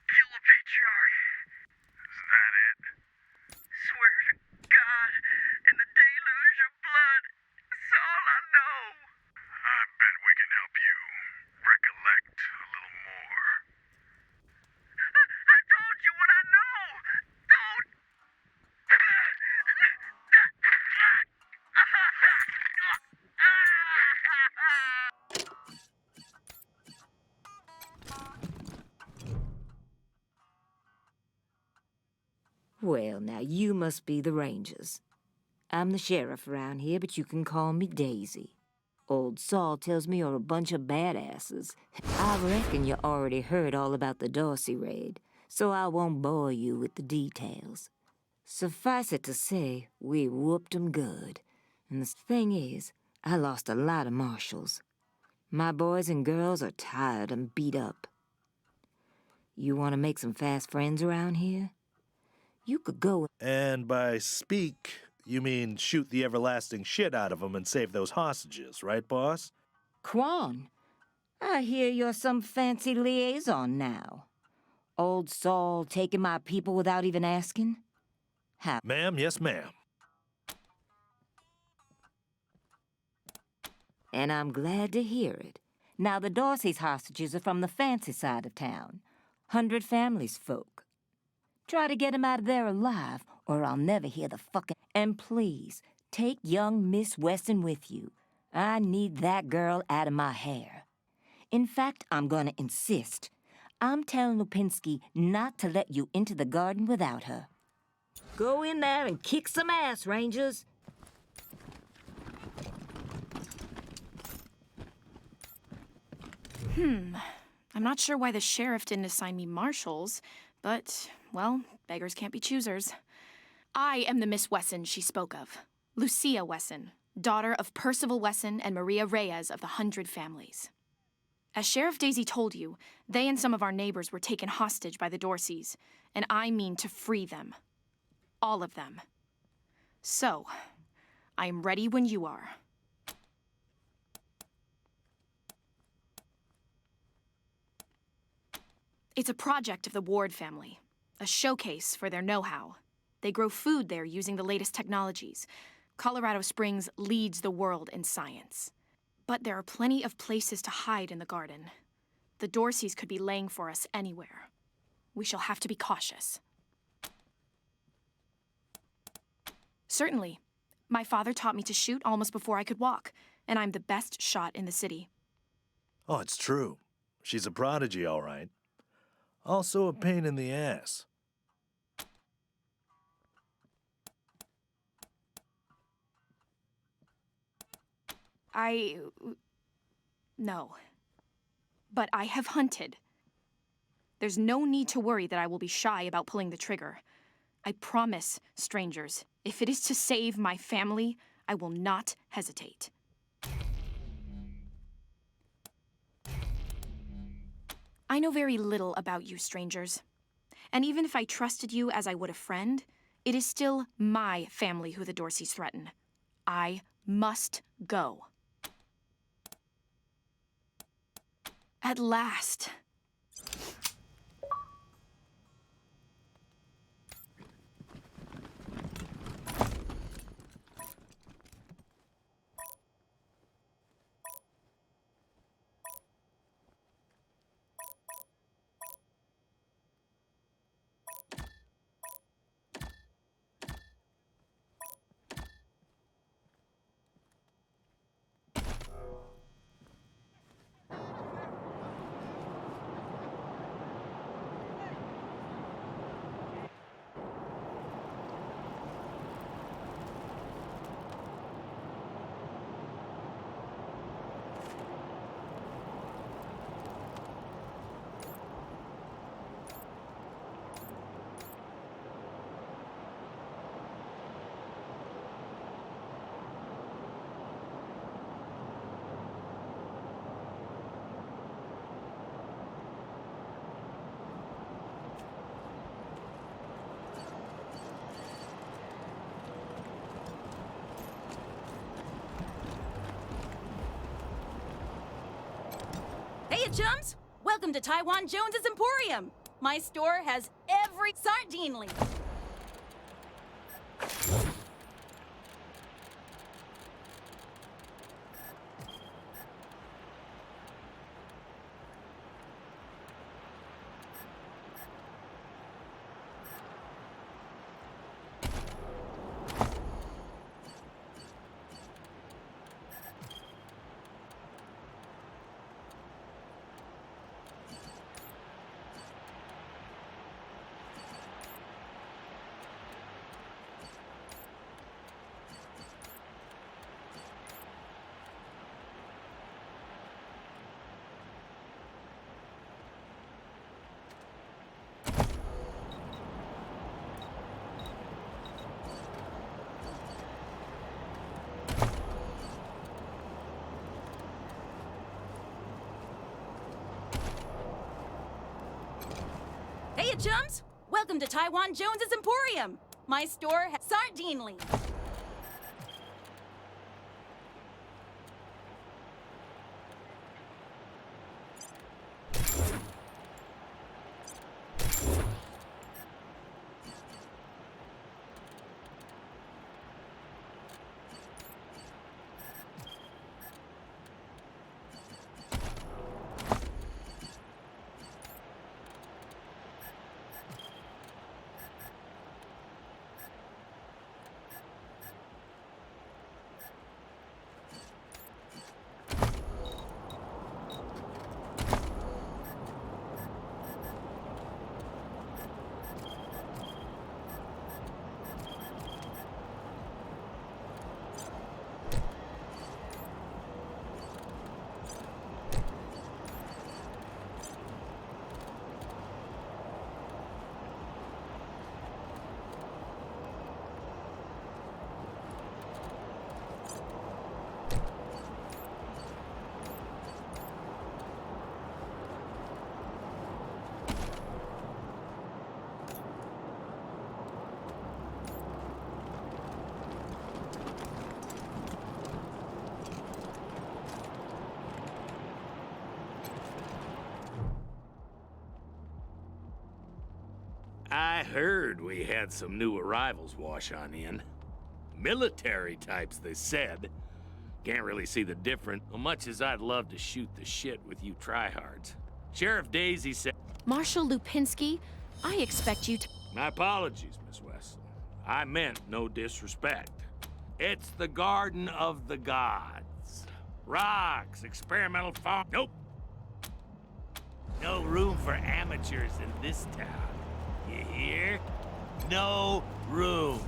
Kill the patriarch. Is that it? Swear to God and the deluge of blood. That's all I know. I bet we can help you recollect a little more. I told you what I know! Don't! Well, now you must be the Rangers. I'm the sheriff around here, but you can call me Daisy. Old Saul tells me you're a bunch of badasses. I reckon you already heard all about the Dorsey raid, so I won't bore you with the details. Suffice it to say, we whooped 'em good. And the thing is, I lost a lot of marshals. My boys and girls are tired and beat up. You want to make some fast friends around here? You could go. And by speak, you mean shoot the everlasting shit out of them and save those hostages, right, boss? Quan, I hear you're some fancy liaison now. Old Saul taking my people without even asking? How? Ma'am, yes, ma'am. And I'm glad to hear it. Now, the Dorsey's hostages are from the fancy side of town. 100 families folk. Try to get 'em out of there alive, or I'll never hear the fucking... And please, take young Miss Weston with you. I need that girl out of my hair. In fact, I'm gonna insist. I'm telling Lupinski not to let you into the garden without her. Go in there and kick some ass, Rangers. I'm not sure why the sheriff didn't assign me marshals, but, well, beggars can't be choosers. I am the Miss Wesson she spoke of. Lucia Wesson, daughter of Percival Wesson and Maria Reyes of the 100 Families. As Sheriff Daisy told you, they and some of our neighbors were taken hostage by the Dorseys, and I mean to free them. All of them. So, I am ready when you are. It's a project of the Ward family, a showcase for their know-how. They grow food there using the latest technologies. Colorado Springs leads the world in science. But there are plenty of places to hide in the garden. The Dorseys could be laying for us anywhere. We shall have to be cautious. Certainly. My father taught me to shoot almost before I could walk, and I'm the best shot in the city. Oh, it's true. She's a prodigy, all right. Also a pain in the ass. No. But I have hunted. There's no need to worry that I will be shy about pulling the trigger. I promise, strangers, if it is to save my family, I will not hesitate. I know very little about you, strangers. And even if I trusted you as I would a friend, it is still my family who the Dorseys threaten. I must go. At last. chums! Welcome to Taiwan Jones's Emporium. My store has every sardine leaf. Hey, chums! Welcome to Taiwan Jones's Emporium. My store has sardine leaf. I heard we had some new arrivals wash on in. Military types, they said. Can't really see the difference, much as I'd love to shoot the shit with you tryhards. Sheriff Daisy said... Marshal Lupinski, I expect you to... My apologies, Miss Weston. I meant no disrespect. It's the Garden of the Gods. Rocks, experimental farm... Nope. No room for amateurs in this town. You hear? No room.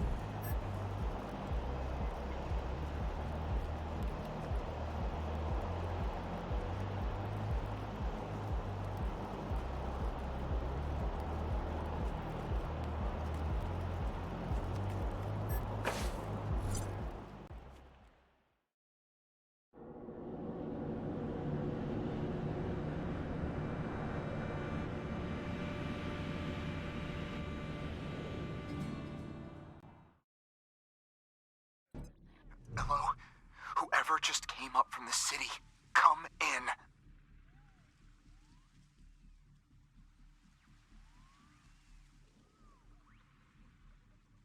Hello? Whoever just came up from the city, come in.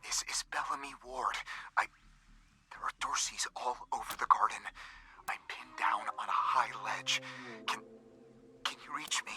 This is Bellamy Ward. There are Dorseys all over the garden. I'm pinned down on a high ledge. Can you reach me?